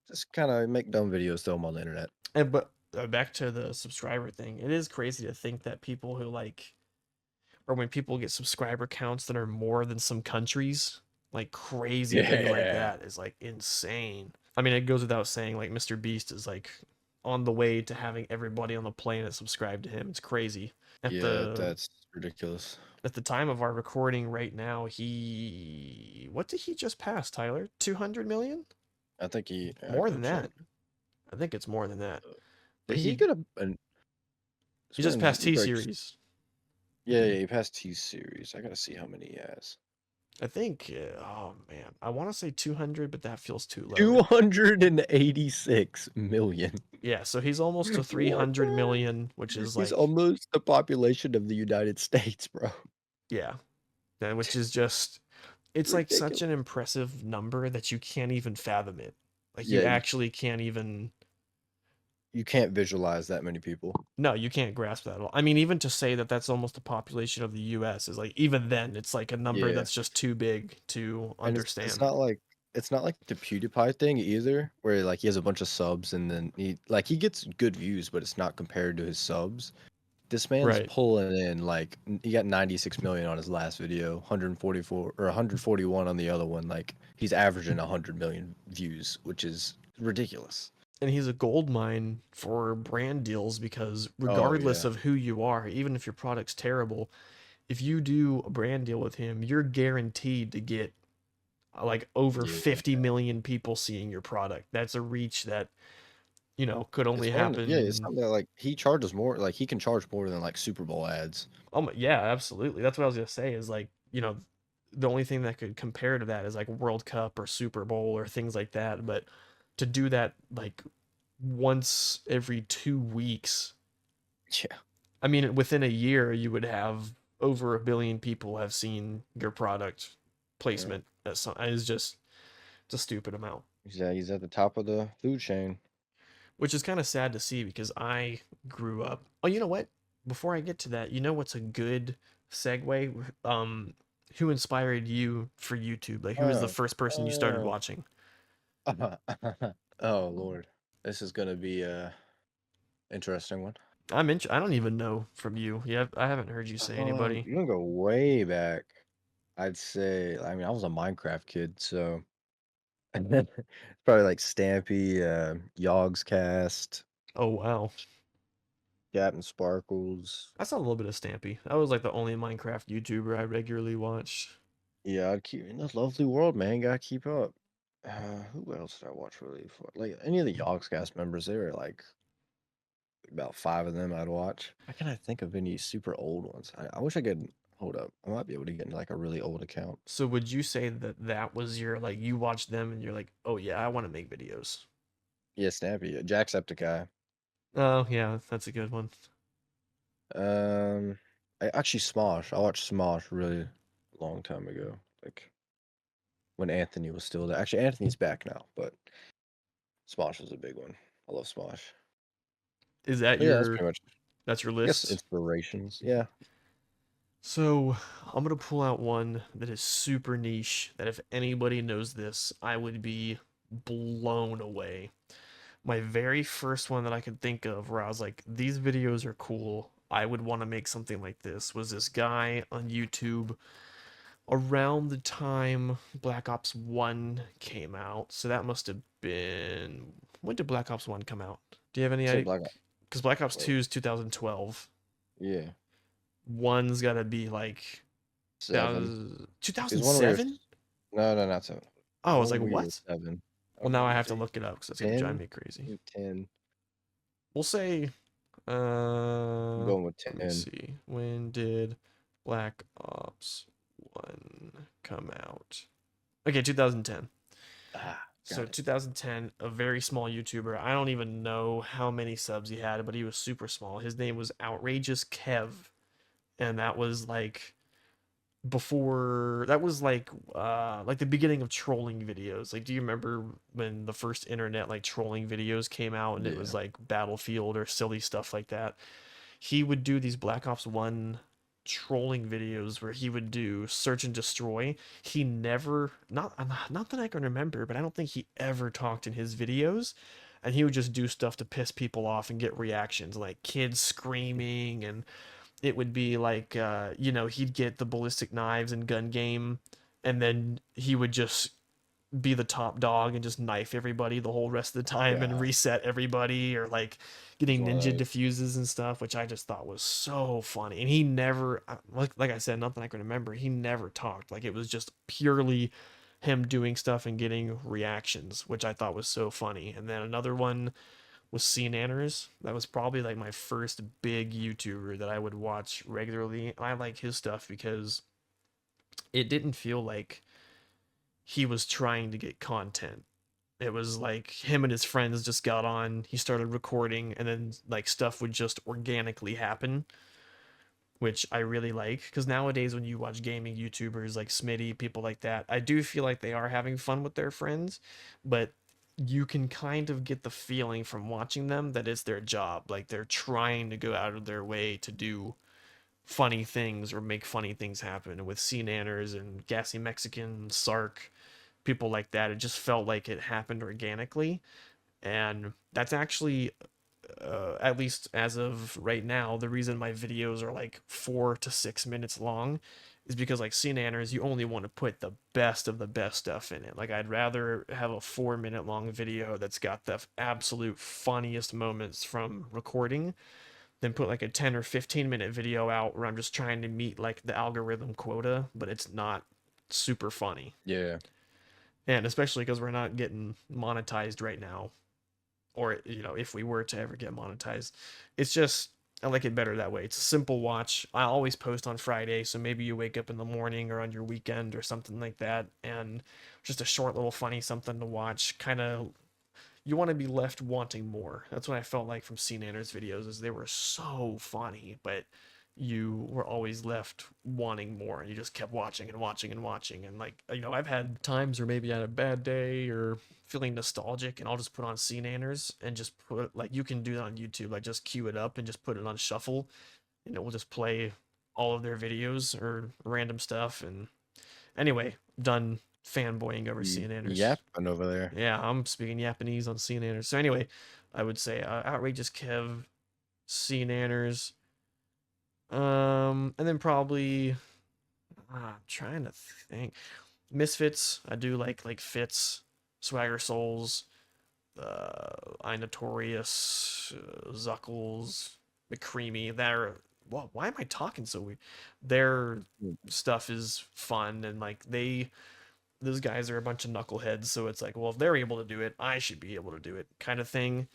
just kind of make dumb videos, throw them on the internet. And but back to the subscriber thing, it is crazy to think that people who like, or when people get subscriber counts that are more than some countries, like crazy things like Yeah, that is like insane. I mean, it goes without saying, like Mr. Beast is like on the way to having everybody on the planet subscribe to him. It's crazy. At yeah, the that's ridiculous. at the time of our recording right now, he what did he just pass, Tyler? 200 million? I More gotta than check. that. I think it's more than that. Did But he he get a? he This just man's passed he T breaks. series. Yeah, yeah, he passed T series. I gotta see how many he has. I think, oh man, I want to say 200, but that feels too low. 286 million. Yeah, so he's almost to What 300 the? million, which is He's like, almost the population of the United States, bro. yeah, which is just, it's like such Ridiculous. an impressive number that you can't even fathom it. Like you Yeah, actually can't even, you can't visualize that many people. no, you can't grasp that at all. I mean, even to say that that's almost the population of the US is like, even then, it's like a number Yeah, that's just too big to and it's understand. not like the PewDiePie thing either, where like he has a bunch of subs and then he gets good views, but it's not compared to his subs. This man's Right. pulling in like he got 96 million on his last video, 144 or 141 on the other one. Like he's averaging 100 million views, which is ridiculous. And he's a gold mine for brand deals because Oh regardless yeah, of who you are, even if your product's terrible, if you do a brand deal with him, you're guaranteed to get like over yeah. 50 million people seeing your product. That's a reach that, could only It's happen. something that like he charges more. Like he can charge more than like Super Bowl ads. Yeah, absolutely. That's what I was gonna say is like, the only thing that could compare to that is like World Cup or Super Bowl or things like that. But to do that like once every 2 weeks, Yeah, I mean, within a year, you would have over 1 billion people have seen your product yeah. placement. Is just it's a stupid amount, He's at the top of the food chain. which is kind of sad to see because I grew up. Oh, you know what? Before I get to that, you know what's a good segue? Who inspired you for YouTube? Like, who was the Oh, first person you started oh, watching? oh Lord, this is gonna be a interesting one. I don't even know from you. Yeah, I haven't heard you say anybody. You can go way back. I'd say, I mean, I was a Minecraft kid, so it's probably like Stampy, Yogscast, Oh wow, Captain Sparkles. I saw a little bit of Stampy. That was like the only Minecraft YouTuber I regularly watched. Yeah, I'd keep in this lovely world, man. Gotta keep up. Who else did I watch really for? Like any of the Yogscast members, there were like about five of them I'd watch. How can I think of any super old ones? I wish I could hold up. I might be able to get into like a really old account. So would you say that that was your like you watched them and you're like, "Oh yeah, I want to make videos." Yeah, Stampy, Jacksepticeye. Oh, yeah, that's a good one. Um, actually Smosh. I watched Smosh really long time ago, like when Anthony was still there. Actually, Anthony's back now, but Smosh was a big one. I love Smosh. Is that But yeah, that's your pretty much. that's your I guess list? inspirations. Yeah. So I'm gonna pull out one that is super niche. That if anybody knows this, I would be blown away. My very first one that I could think of where I was like, these videos are cool. I would want to make something like this was this guy on YouTube around the time Black Ops 1 came out. So that must have been, when did Black Ops 1 come out? Do you have any Say idea? Black Ops. Because Black Ops Wait. 2 is 2012. Yeah. One's got to be like 7. Is one where 2007? no, no, not 7. Oh, I was One like, where you're what? 7. Well, now I have to look it up because it's going to drive 10? me crazy. 10. We'll say, I'm going with let me 10. see. When did Black Ops 1 come out? Okay, 2010. Ah, So got it. 2010, a very small YouTuber. I don't even know how many subs he had, but he was super small. His name was Outrageous Kev, and that was like the beginning of trolling videos. Like, do you remember when the first internet like trolling videos came out and it was Yeah. like Battlefield or silly stuff like that? He would do these Black Ops 1 trolling videos where he would do search and destroy. He never, not that I can remember, but I don't think he ever talked in his videos. And he would just do stuff to piss people off and get reactions, like kids screaming, and it would be like he'd get the ballistic knives and gun game, and then he would just be the top dog and just knife everybody the whole rest of the time and God. reset everybody, or like It's getting one of ninja those. diffuses and stuff, which I just thought was so funny. And he never, like I said, nothing I can remember, he never talked. Like, it was just purely him doing stuff and getting reactions, which I thought was so funny. And then another one was CNanners. That was probably like my first big YouTuber that I would watch regularly. And I like his stuff because it didn't feel like he was trying to get content. It was like him and his friends just got on, he started recording, and then like stuff would just organically happen, which I really like. Because nowadays, when you watch gaming YouTubers like Smitty, people like that, I do feel like they are having fun with their friends, but you can kind of get the feeling from watching them that it's their job. Like, they're trying to go out of their way to do funny things or make funny things happen. And with CNanners and Gassy Mexican, Sark, people like that, it just felt like it happened organically. And that's actually, at least as of right now, the reason my videos are like 4 to 6 minutes long is because, like, CNanners, you only want to put the best of the best stuff in it. Like, I'd rather have a 4 minute long video that's got the absolute funniest moments from recording than put like a 10 or 15 minute video out where I'm just trying to meet like the algorithm quota, but it's not super funny. Yeah. And especially because we're not getting monetized right now, or if we were to ever get monetized, it's just, I like it better that way. It's a simple watch. I always post on Friday, so maybe you wake up in the morning or on your weekend or something like that, and just a short little funny something to watch. Kind of, you want to be left wanting more. That's what I felt like from CNanners videos, is they were so funny, but you were always left wanting more, and you just kept watching and watching and watching. And like, I've had times where maybe I had a bad day or feeling nostalgic, and I'll just put on CNanners and just put, like, you can do that on YouTube, like just queue it up and just put it on shuffle, and it will just play all of their videos or random stuff. And anyway, done fanboying over CNanners. Yapping over there. Yeah, I'm speaking Japanese on CNanners. So anyway, I would say Outrageous Kev, CNanners, and then probably, I'm trying to think, Misfits. I do like Fits, Swagger Souls, I Notorious, Zuckles, McCreamy. They're, well, why am I talking so weird? Their Mm. stuff is fun, and like those guys are a bunch of knuckleheads, so it's like, well, if they're able to do it, I should be able to do it, kind of thing.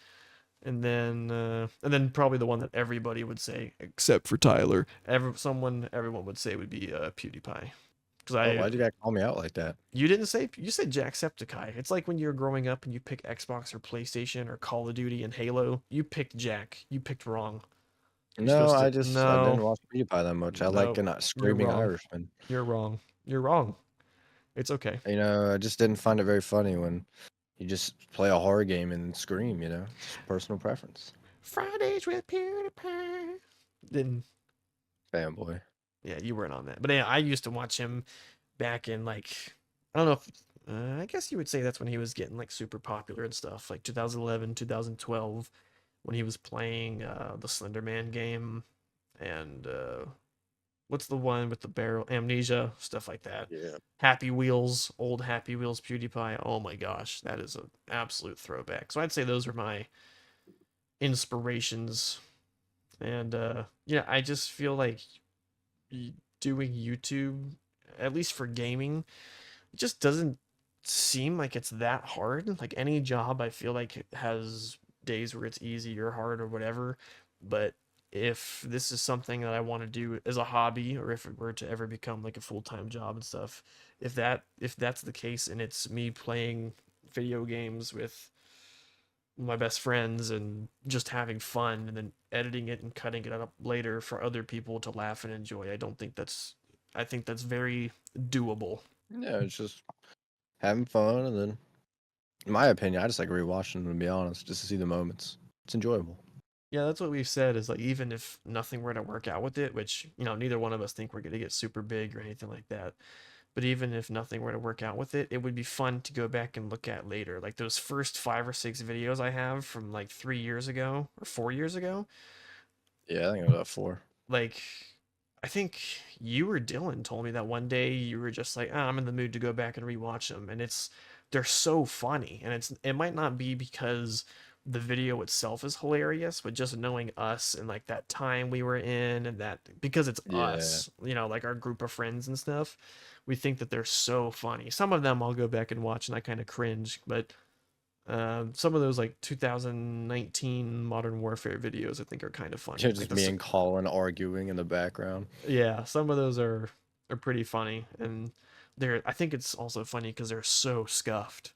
And then probably the one that everybody would say, except for Tyler, everyone would say would be PewDiePie. Because Oh, why'd you guys call me out like that? you didn't say, you said Jacksepticeye. It's like when you're growing up and you pick Xbox or PlayStation or Call of Duty and Halo, you picked Jack. You picked wrong. You're No, supposed to, I no, didn't watch PewDiePie that much. I like no, a you're screaming wrong. Irishman. You're wrong. You're wrong. It's okay. I just didn't find it very funny when you just play a horror game and scream. Just personal preference. Fridays with PewDiePie. Then Fanboy. yeah, you weren't on that, but yeah, I used to watch him back in like I don't know if I guess you would say that's when he was getting like super popular and stuff, like 2011, 2012, when he was playing the Slender Man game and what's the one with the barrel amnesia stuff like that. Yeah. Happy Wheels, old Happy Wheels PewDiePie. Oh my gosh, that is an absolute throwback. So I'd say those are my inspirations. And yeah, I just feel like doing YouTube, at least for gaming, it just doesn't seem like it's that hard. Like any job, I feel like it has days where it's easy or hard or whatever. But if this is something that I want to do as a hobby, or if it were to ever become like a full time job and stuff, if that's the case, and it's me playing video games with my best friends and just having fun and then editing it and cutting it up later for other people to laugh and enjoy, I think that's very doable. Yeah, it's just having fun, and then, in my opinion, I just like rewatching them, to be honest, just to see the moments. It's enjoyable. Yeah, that's what we've said is like even if nothing were to work out with it, which, neither one of us think we're going to get super big or anything like that. But even if nothing were to work out with it, it would be fun to go back and look at later. Like those first 5 or 6 videos I have from like 3 years ago or 4 years ago. Yeah, I think it was up 4. Like, I think you or Dylan told me that one day you were just like, I'm in the mood to go back and rewatch them. And they're so funny. And it might not be because the video itself is hilarious, but just knowing us and like that time we were in and that because it's Yeah. us, like our group of friends and stuff, we think that they're so funny. Some of them I'll go back and watch and I kind of cringe, but some of those like 2019 Modern Warfare videos I think are kind of funny. Like Just me and Colin arguing in the background. yeah, some of those are pretty funny, and I think it's also funny because they're so scuffed.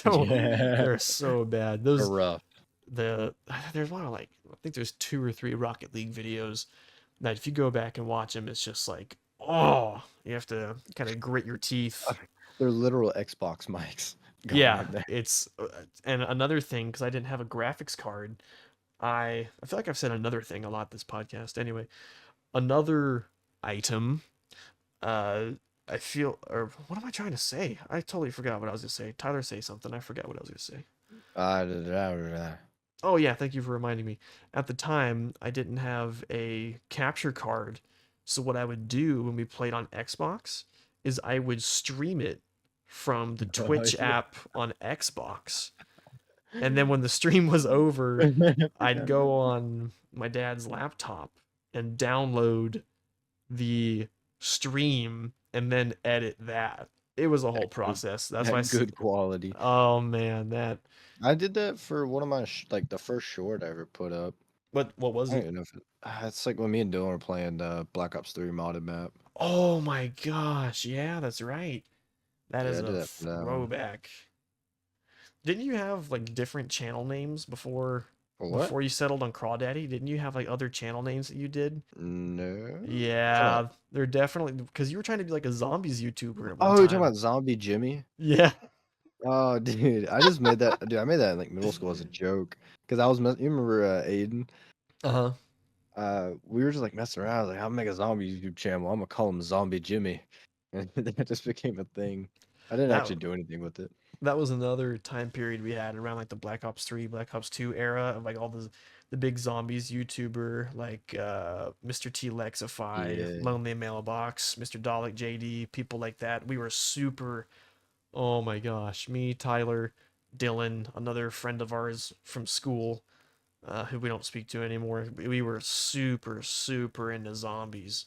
Yeah. They're so bad. They're Those rough. there's one of like I think there's 2 or 3 Rocket League videos that if you go back and watch them, it's just like oh, you have to kind of grit your teeth. They're literal Xbox mics going Yeah, in there. it's and another thing because I didn't have a graphics card. I feel like I've said another thing a lot this podcast. Anyway, another item uh I feel or what am I trying to say? I totally forgot what I was gonna say. Tyler, say something. I forgot what I was gonna say. Uh, Oh yeah, thank you for reminding me. At the time, I didn't have a capture card. So what I would do when we played on Xbox is I would stream it from the Twitch app on Xbox. And then when the stream was over, I'd go on my dad's laptop and download the stream and then edit that. It was a whole good, process. That's why. that good quality. Oh man, that. I did that for one of my like the first short I ever put up. What was I don't it? even know if it's like when me and Dylan were playing Black Ops 3 modded map. Oh my gosh, yeah, that's right. That Yeah, is I did a that for that one. throwback. Didn't you have like different channel names For what? before you settled on Crawdaddy? Didn't you have like other channel names that you did? No. Talking about, Yeah, they're definitely because you were trying to be like a zombies YouTuber at one oh, you're talking time. about Zombie Jimmy? Yeah. Oh, dude, I just made that. Dude, I made that in like middle school as a joke because I was. You remember Aiden? Uh-huh. We were just like messing around. I was like, I'll make a zombie YouTube channel. I'm gonna call him Zombie Jimmy, and that just became a thing. I didn't That actually do anything with it. that was another time period we had around like the Black Ops 3, Black Ops 2 era of like all the big zombies YouTuber like Mr. T Lexify, Yeah, Lonely Mailbox, Mr. Dalek JD, people like that. We were super oh my gosh, me, Tyler, Dylan, another friend of ours from school, who we don't speak to anymore. We were super, super into zombies,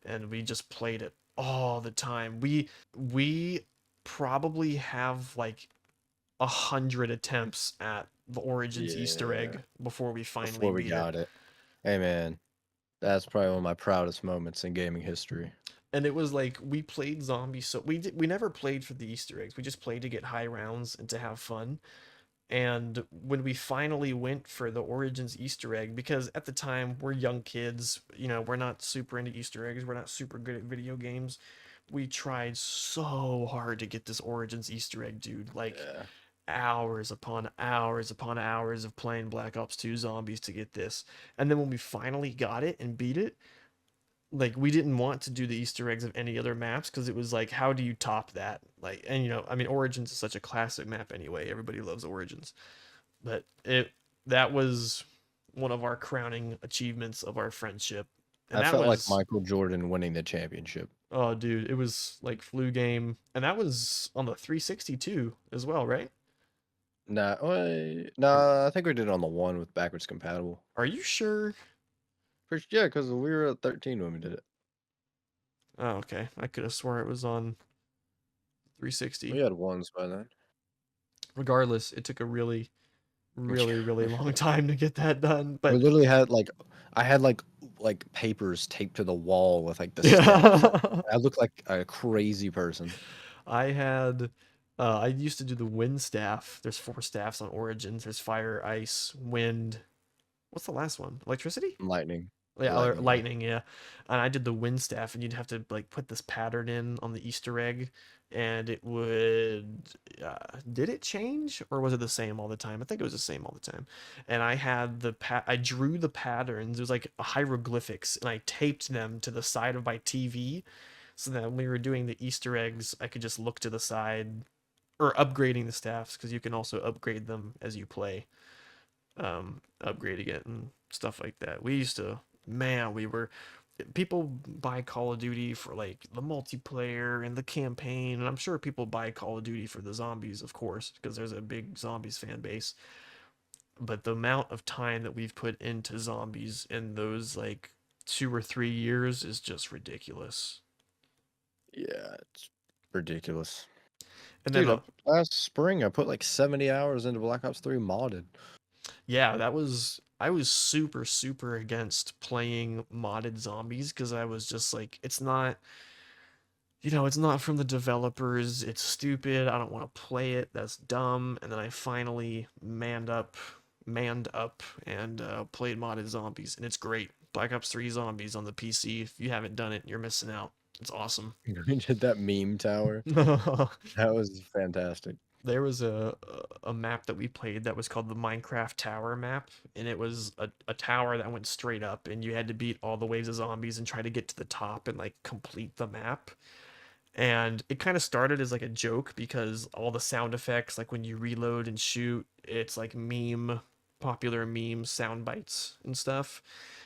and we just played it all the time. We probably have like 100 attempts at the Origins Easter yeah. egg before we finally Before we beat it. got it, hey man, that's probably one of my proudest moments in gaming history. And it was like we played zombies, so we never played for the Easter eggs. We just played to get high rounds and to have fun. And when we finally went for the Origins Easter egg, because at the time we're young kids, we're not super into Easter eggs, we're not super good at video games. We tried so hard to get this Origins Easter egg, dude. Like Yeah, hours upon hours upon hours of playing Black Ops 2 Zombies to get this. And then when we finally got it and beat it, like we didn't want to do the Easter eggs of any other maps because it was like, how do you top that? Like, and I mean, Origins is such a classic map anyway. Everybody loves Origins, but that was one of our crowning achievements of our friendship, and I that felt like was, Michael Jordan winning the championship. oh dude, it was like flu game, and that was on the 362 as well, right? Nah, Or, nah, I think we did it on the one with backwards compatible. are you sure? Yeah, because we were at 13 when we did it. Oh, okay. I could have swore it was on We 360. had ones by then. Regardless, it took a really, really, really long time to get that done. We But literally had like, I had like papers taped to the wall with like the steps. yeah, I looked like a crazy person. I had. I used to do the wind staff. There's four staffs on Origins. There's fire, ice, wind. What's the last one? Electricity? Lightning, Yeah, or lightning. Yeah. lightning, yeah. And I did the wind staff, and you'd have to like put this pattern in on the Easter egg, and it would. Did it change, or was it the same all the time? I think it was the same all the time. And I had I drew the patterns. It was like hieroglyphics, and I taped them to the side of my TV, so that when we were doing the Easter eggs, I could just look to the side, or upgrading the staffs, because you can also upgrade them as you play, upgrading it and stuff like that. We used to, man, we were, people buy Call of Duty for like the multiplayer and the campaign, and I'm sure people buy Call of Duty for the zombies, of course, because there's a big zombies fan base. But the amount of time that we've put into zombies in those like 2 or 3 years is just ridiculous. Yeah, it's ridiculous. And then, Dude, last spring I put like 70 hours into Black Ops 3 modded. yeah, I was super, super against playing modded zombies because I was just like, it's not, it's not from the developers. It's stupid. I don't want to play it. That's dumb. And then I finally manned up and played modded zombies, and it's great. Black Ops 3 Zombies on the PC. If you haven't done it, you're missing out. It's awesome. We did that meme tower. That was fantastic. There was a map that we played that was called the Minecraft Tower map, and it was a tower that went straight up, and you had to beat all the waves of zombies and try to get to the top and like complete the map. And it kind of started as like a joke because all the sound effects, like when you reload and shoot, it's like popular meme sound bites and stuff.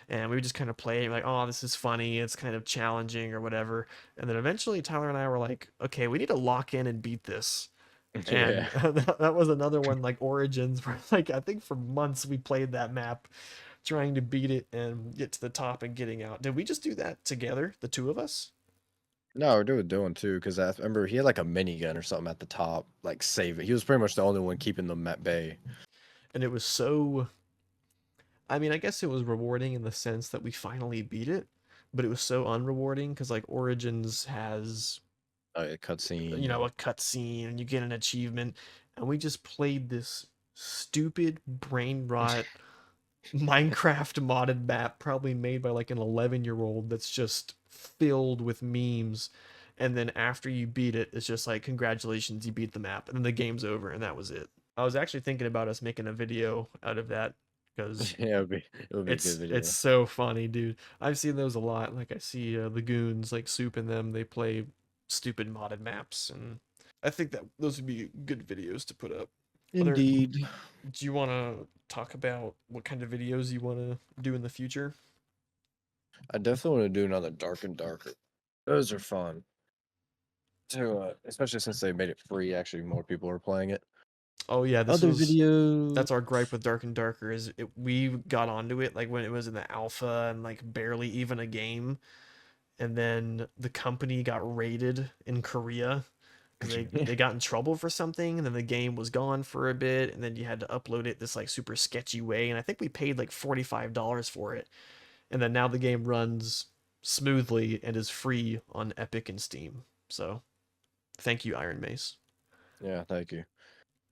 And we would just kind of play like, oh, this is funny, it's kind of challenging or whatever. And then eventually Tyler and I were like, okay, we need to lock in and beat this. Yeah. And that was another one like Origins, where like I think for months we played that map, trying to beat it and get to the top and getting out. Did we just do that together, the two of us? No, we were doing too, because I remember he had like a minigun or something at the top, like save it. He was pretty much the only one keeping them at bay. And it was so, I mean, I guess it was rewarding in the sense that we finally beat it, but it was so unrewarding because like Origins has, A cutscene a and cutscene and you get an achievement, and we just played this stupid brain rot Minecraft modded map, probably made by like an 11-year-old, that's just filled with memes. And then after you beat it, it's just like, congratulations, you beat the map. And then the game's over, and that was it. I was actually thinking about us making a video out of that because yeah, it would be a good it's video. so funny, dude. I've seen those a lot. Like I see the goons like Soup and them. They play stupid modded maps, and I think that those would be good videos to put up. Other, Indeed. do you want to talk about what kind of videos you want to do in the future? I definitely want to do another Dark and Darker. Those are fun. To especially since they made it free, actually more people are playing it. Oh yeah, Other videos. that's our gripe with Dark and Darker is we got onto it like when it was in the alpha and like barely even a game, and then the company got raided in Korea because they got in trouble for something, and then the game was gone for a bit, and then you had to upload it this like super sketchy way, and I think we paid like $45 for it, and then now the game runs smoothly and is free on Epic and Steam. So thank you, Iron Mace. Yeah, thank you.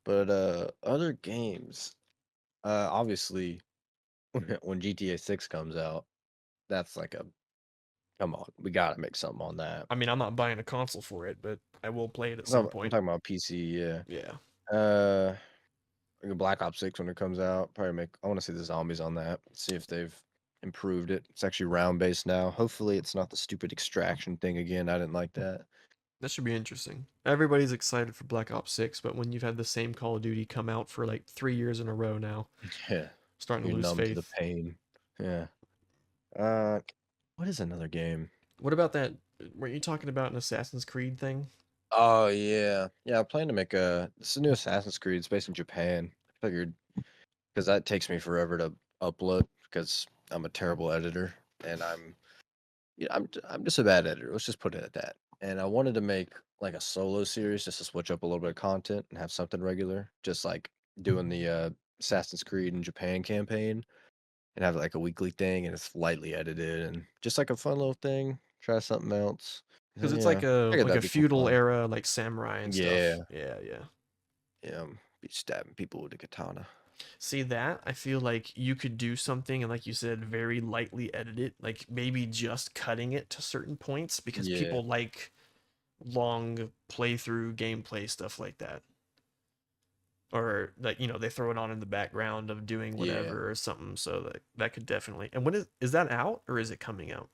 But other games. Obviously, when GTA 6 comes out, that's like a come on, we gotta make something on that. I mean, I'm not buying a console for it, but I will play it at No, some I'm point. talking about PC, yeah. Yeah. Uh, like a Black Ops 6 when it comes out. Probably make. I want to see the zombies on that. See if they've improved it. It's actually round based now. Hopefully, it's not the stupid extraction thing again. I didn't like that. That should be interesting. Everybody's excited for Black Ops 6, but when you've had the same Call of Duty come out for like 3 years in a row now, Yeah, starting to you're lose numb to the faith. pain. Yeah. Uh, what is another game? What about that? Weren't you talking about an Assassin's Creed thing? Oh yeah, yeah. I plan to make a. This is a new Assassin's Creed. It's based in Japan. I figured because that takes me forever to upload because I'm a terrible editor and I'm just a bad editor. Let's just put it at that. And I wanted to make like a solo series just to switch up a little bit of content and have something regular, just like doing the Assassin's Creed in Japan campaign and have like a weekly thing and it's lightly edited and just like a fun little thing. Try something else. Because it's Yeah, I think like a that'd be some feudal fun. era, like samurai and Yeah, stuff. Yeah, yeah. yeah. Be stabbing people with a katana. See that? I feel like you could do something and like you said, very lightly edit it, like maybe just cutting it to certain points because Yeah, people like long playthrough gameplay stuff like that. Or like, they throw it on in the background of doing yeah. whatever or something. So that could definitely. And when is that out or is it coming out?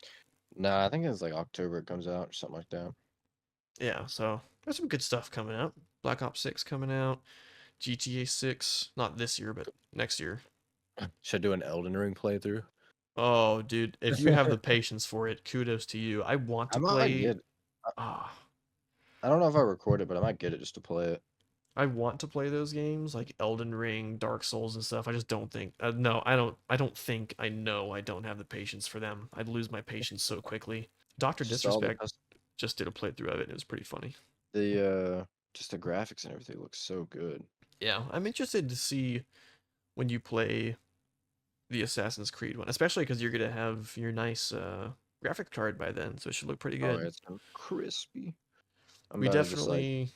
Nah, I think it's like October it comes out or something like that. Yeah, so there's some good stuff coming out. Black Ops 6 coming out, GTA 6, not this year, but next year. Should I do an Elden Ring playthrough? Oh, dude, if you have the patience for it, kudos to you. I want I to might play get. I ah I don't know if I record it, but I might get it just to play it. I want to play those games like Elden Ring, Dark Souls and stuff. I just don't think no, I don't think I know I don't have the patience for them. I'd lose my patience so quickly. Dr. Just all the Disrespect just did a playthrough of it. It was pretty funny. just the graphics and everything looks so good. Yeah, I'm interested to see when you play the Assassin's Creed one, especially because you're gonna have your nice graphic card by then, so it should look pretty Oh, good. it's so crispy. I'm We about to just like definitely.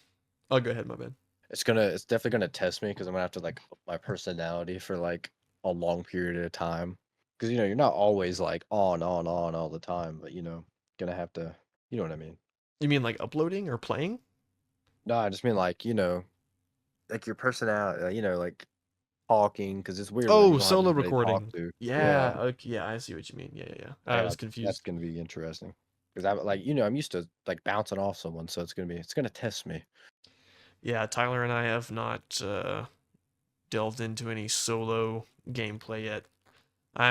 Oh, go ahead, my bad. it's definitely gonna test me because I'm gonna have to like up my personality for like a long period of time. Because you're not always like on all the time, but gonna have to. You know what I mean? You mean like uploading or playing? No, I just mean like like your personality. Like talking because it's weird when Oh, you don't have solo anybody to talk recording. to. Yeah, Yeah, okay, yeah, I see what you mean. Yeah, yeah, yeah. I yeah, was that's confused. gonna be interesting because I'm like I'm used to like bouncing off someone, so it's gonna test me. Yeah, Tyler and I have not delved into any solo gameplay yet.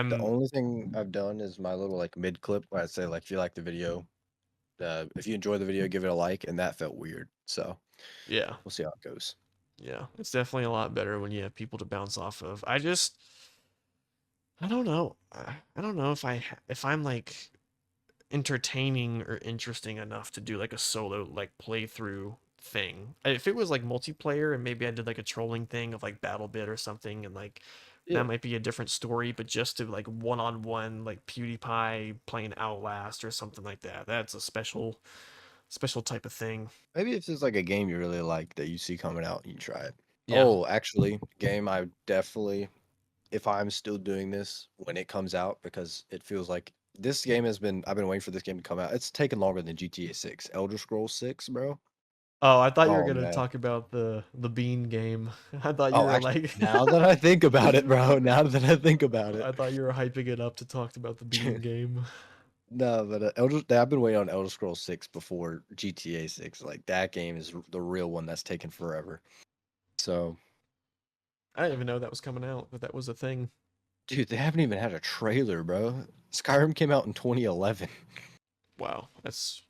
The I'm only thing I've done is my little like mid clip where I say like if you like the video, if you enjoy the video, give it a like, and that felt weird. So yeah, we'll see how it goes. yeah. It's definitely a lot better when you have people to bounce off of. I don't know. I don't know if I'm like entertaining or interesting enough to do like a solo like playthrough thing. If it was like multiplayer and maybe I did like a trolling thing of like BattleBit or something and like that Yeah, might be a different story, but just to like one-on-one like PewDiePie playing Outlast or something like that. That's a special type of thing. maybe if there's like a game you really like that you see coming out, you try it. Yeah. Oh, actually, game I definitely if I'm still doing this when it comes out because it feels like this game has been I've been waiting for this game to come out. It's taken longer than GTA 6. Elder Scrolls 6, bro. Oh, I thought you were Oh gonna man. talk about the Bean game. I thought you Oh, were actually, like now that I think about it, bro, now that I think about it. I thought you were hyping it up to talk about the Bean game. No, but I've been waiting on Elder Scrolls 6 before GTA 6. Like that game is the real one that's taken forever. So, I didn't even know that was coming out, but that was a thing. dude, they haven't even had a trailer, bro. Skyrim came out in 2011. Wow, that's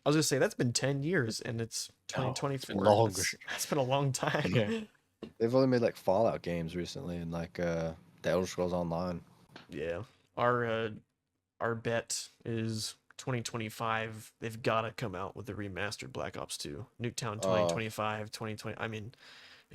I was gonna say that's been 10 years and it's No, it's been 2024. longer. That's been a long Yeah. time. They've only made like Fallout games recently and like the Elder Scrolls Online. Yeah. Our uh our bet is 2025. They've got to come out with a remastered Black Ops 2. Nuketown Uh 2025, 2020. I mean,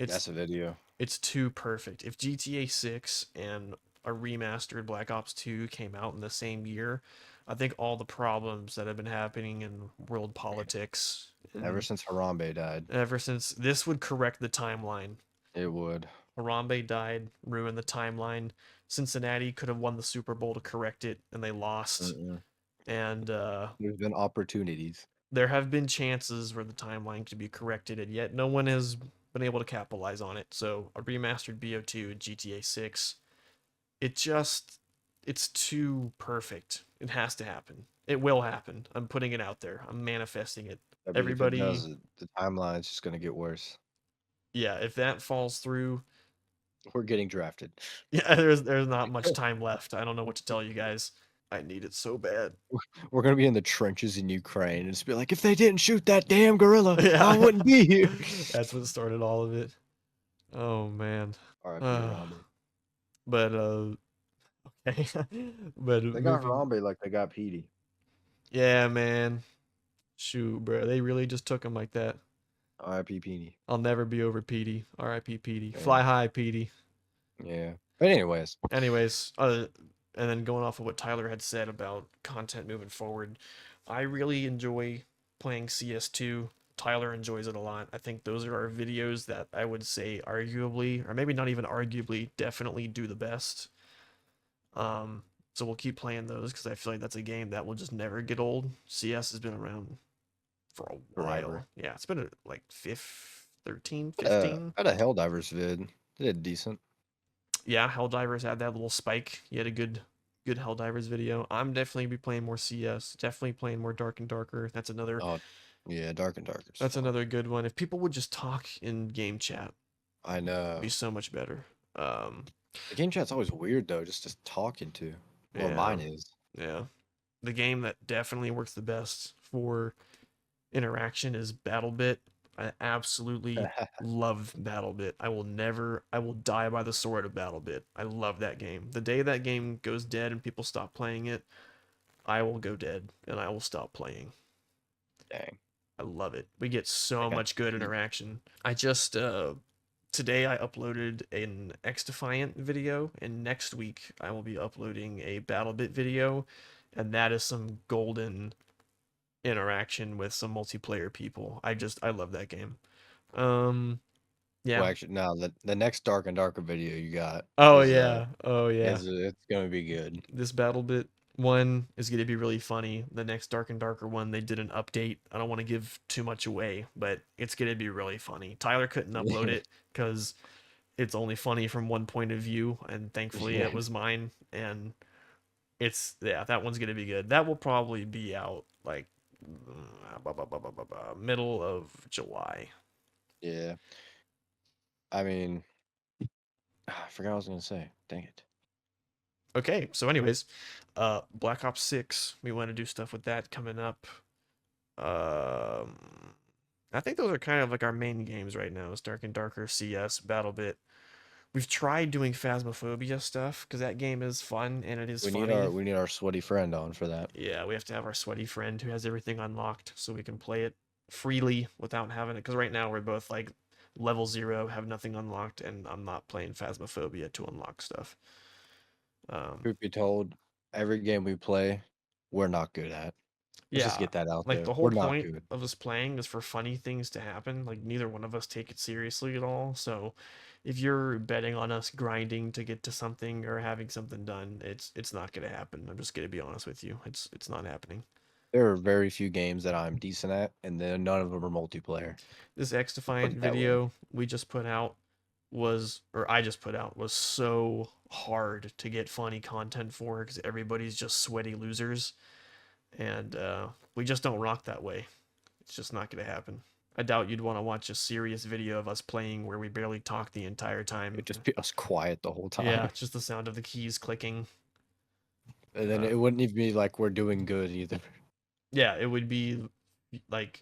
that's it's a video. it's too perfect. If GTA 6 and a remastered Black Ops 2 came out in the same year, I think all the problems that have been happening in world politics Ever and since Harambe died, ever since this would correct the timeline. it would. Harambe died, ruined the timeline. Cincinnati could have won the Super Bowl to correct it, and they lost. Mm-mm. And There's been opportunities. there have been chances where the timeline could be corrected, and yet no one has been able to capitalize on it. So a remastered BO2 and GTA 6, it just it's too perfect. It has to happen. It will happen. I'm putting it out there. I'm manifesting it. I mean, if it Everybody, does, the timeline's just gonna get worse. yeah, if that falls through, We're getting drafted. yeah, there's not much time left. I don't know what to tell you guys. I need it so bad. We're gonna be in the trenches in Ukraine and just be like, if they didn't shoot that damn gorilla, I Yeah. wouldn't be here. That's what started all of it. Oh man. R.I.P. Uh, Harambe. but okay. But They got moving, Harambe like they got Petey. yeah, man. Shoot, bro. They really just took him like that. R.I.P. Petey. I'll never be over Petey. R.I.P. Petey. Yeah. Fly high, Petey. Yeah. But anyways, Anyways, and then going off of what Tyler had said about content moving forward, I really enjoy playing CS2. Tyler enjoys it a lot. I think those are our videos that I would say arguably, or maybe not even arguably, definitely do the best. So we'll keep playing those because I feel like that's a game that will just never get old. CS has been around for a while. Forever. Yeah, it's been like 13, 15. I had a Helldivers vid. They did decent. Yeah, Helldivers had that little spike. You had a good Helldivers video. I'm definitely be playing more CS. Definitely playing more Dark and Darker. That's another Oh, yeah, Dark and Darker. that's another good one. If people would just talk in game chat, I know. it'd be so much better. The game chat's always weird though, just talking to. Well, Yeah, mine is. yeah. The game that definitely works the best for interaction is BattleBit. I absolutely love BattleBit. I will die by the sword of BattleBit. I love that game. The day that game goes dead and people stop playing it, I will go dead and I will stop playing. Dang. I love it. We get so I got much good interaction. I just today I uploaded an XDefiant video, and next week I will be uploading a BattleBit video, and that is some golden interaction with some multiplayer people. I love that game. Yeah. Well, actually, no. The next Dark and Darker video you got Oh yeah. Oh yeah. is it's gonna be good. This BattleBit one is going to be really funny. The next Dark and Darker one, they did an update. I don't want to give too much away, but it's going to be really funny. Tyler couldn't upload it because it's only funny from one point of view, and thankfully Yeah. it was mine. And yeah, that one's going to be good. That will probably be out like middle of July. Yeah. I mean, I forgot what I was gonna say. Dang it. Okay, so anyways, Black Ops 6, we want to do stuff with that coming up. I think those are kind of like our main games right now. Is Dark and Darker, CS, BattleBit. We've tried doing Phasmophobia stuff because that game is fun and it is funny. We need our sweaty friend on for that. Yeah, we have to have our sweaty friend who has everything unlocked so we can play it freely without having it. Because right now we're both like level 0, have nothing unlocked, and I'm not playing Phasmophobia to unlock stuff. Truth be told, every game we play, we're not good at. Let's just Yeah, get that out like there. the whole We're not point good. of us playing is for funny things to happen. Like neither one of us take it seriously at all. So if you're betting on us grinding to get to something or having something done, it's not gonna happen. I'm just gonna be honest with you. It's not happening. There are very few games that I'm decent at, and then none of them are multiplayer. This Put XDefiant it that way. video we just put out was, or I just put out, was so hard to get funny content for because everybody's just sweaty losers, and we just don't rock that way. It's just not gonna happen. I doubt you'd want to watch a serious video of us playing where we barely talk the entire time. It'd just be us quiet the whole time. Yeah, just the sound of the keys clicking. And then it wouldn't even be like we're doing good either. Yeah, it would be like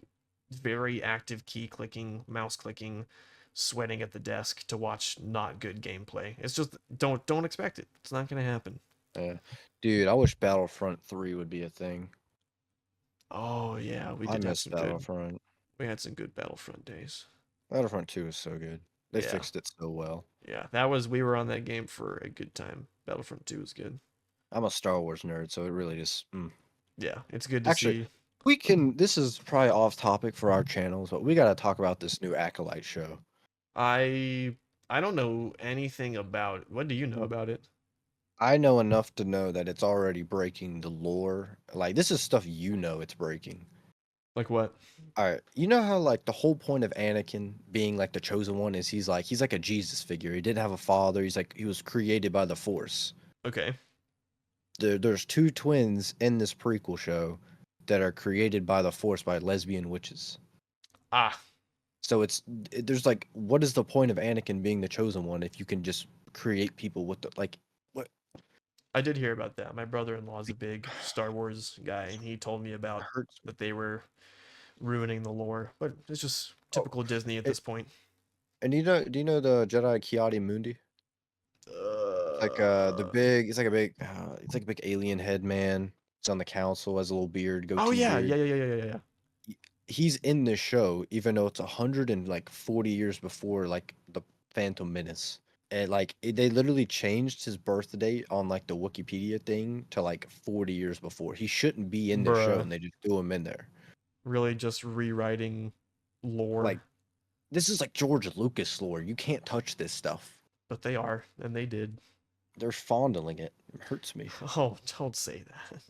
very active key clicking, mouse clicking, sweating at the desk to watch not good gameplay. It's just don't expect it. It's not gonna happen. Dude, I wish Battlefront 3 would be a thing. Oh yeah, we I did have miss some good. Battlefront. We had some good Battlefront days. Battlefront 2 is so good. They Yeah. fixed it so well. Yeah, that was we were on that game for a good time. Battlefront 2 is good. I'm a Star Wars nerd, so it really just Yeah, it's good to Actually, see. we can this is probably off topic for our channels, but we gotta talk about this new Acolyte show. I I don't know anything about. What do you know about it? I know enough to know that it's already breaking the lore. Like this is stuff you know it's breaking. Like what? All right, you know how like the whole point of Anakin being like the chosen one is he's like a Jesus figure. He didn't have a father. He's like he was created by the Force. Okay. There's two twins in this prequel show that are created by the Force by lesbian witches. Ah, So there's like, what is the point of Anakin being the chosen one if you can just create people with the like what I did hear about that. My brother-in-law is a big Star Wars guy, and he told me about hurts me. that they were ruining the lore. But it's just Oh, typical Disney at it, this point. and do you know the Jedi Kiadi Mundi? It's like the Uh, big, it's like a big alien head man. He's on the council, has a little beard, oh goatee yeah, beard. yeah, yeah, yeah, yeah, yeah, yeah. He's in this show, even though it's 140 years before like the Phantom Menace. And they literally changed his birth date on like the Wikipedia thing to like 40 years before. He shouldn't be in this show, Bruh, and they just threw him in there. really just rewriting lore. Like this is like George Lucas lore. You can't touch this stuff. But they are, and they did. They're fondling it. It hurts me. Oh, don't say that.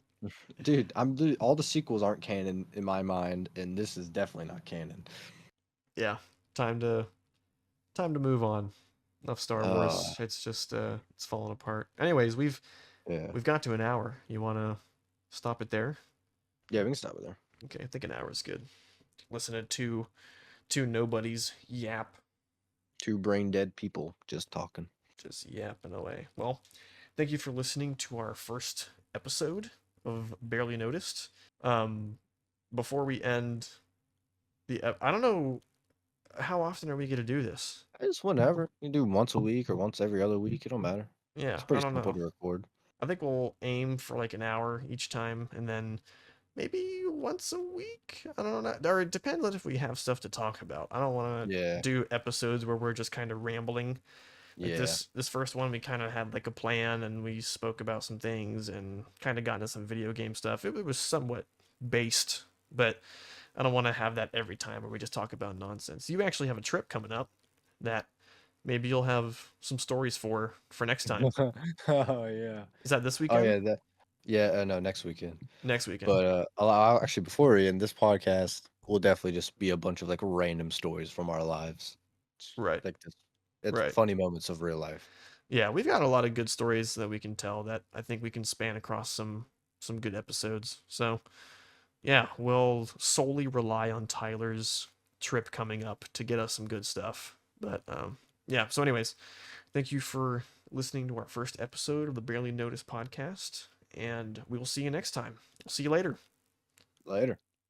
Dude, all the sequels aren't canon in my mind, and this is definitely not canon. Yeah, time to time to move on. Enough Star Uh, Wars. It's just it's falling apart. Anyways, yeah. we've got to an hour. You want to stop it there? Yeah, we can stop it there. Okay, I think an hour is good. Listen to two nobodies yap, Two brain dead people just talking. just yapping away. Well, thank you for listening to our first episode of Barely Noticed. Um, before we end I don't know how often are we going to do this. Just whenever. You can do once a week or once every other week. It don't matter. Yeah, It's I pretty don't simple know. to record. I think we'll aim for like an hour each time, and then maybe once a week. I don't know. Or it depends on if we have stuff to talk about. I don't want to Yeah. do episodes where we're just kind of rambling. Like Yeah. this first one, we kind of had like a plan, and we spoke about some things, and kind of got into some video game stuff. It was somewhat based, but I don't want to have that every time where we just talk about nonsense. You actually have a trip coming up that maybe you'll have some stories for next time. Oh yeah. Is that this Oh weekend? yeah. Yeah. No, next weekend. Next weekend. But actually, before we end this podcast, will definitely just be a bunch of like random stories from our lives. Right. Like this, it's Right. funny moments of real life. Yeah, we've got a lot of good stories that we can tell that I think we can span across some good episodes. So, yeah, we'll solely rely on Tyler's trip coming up to get us some good stuff. But yeah, so anyways, thank you for listening to our first episode of the Barely Noticed podcast, and we will see you next time. See you later. Later.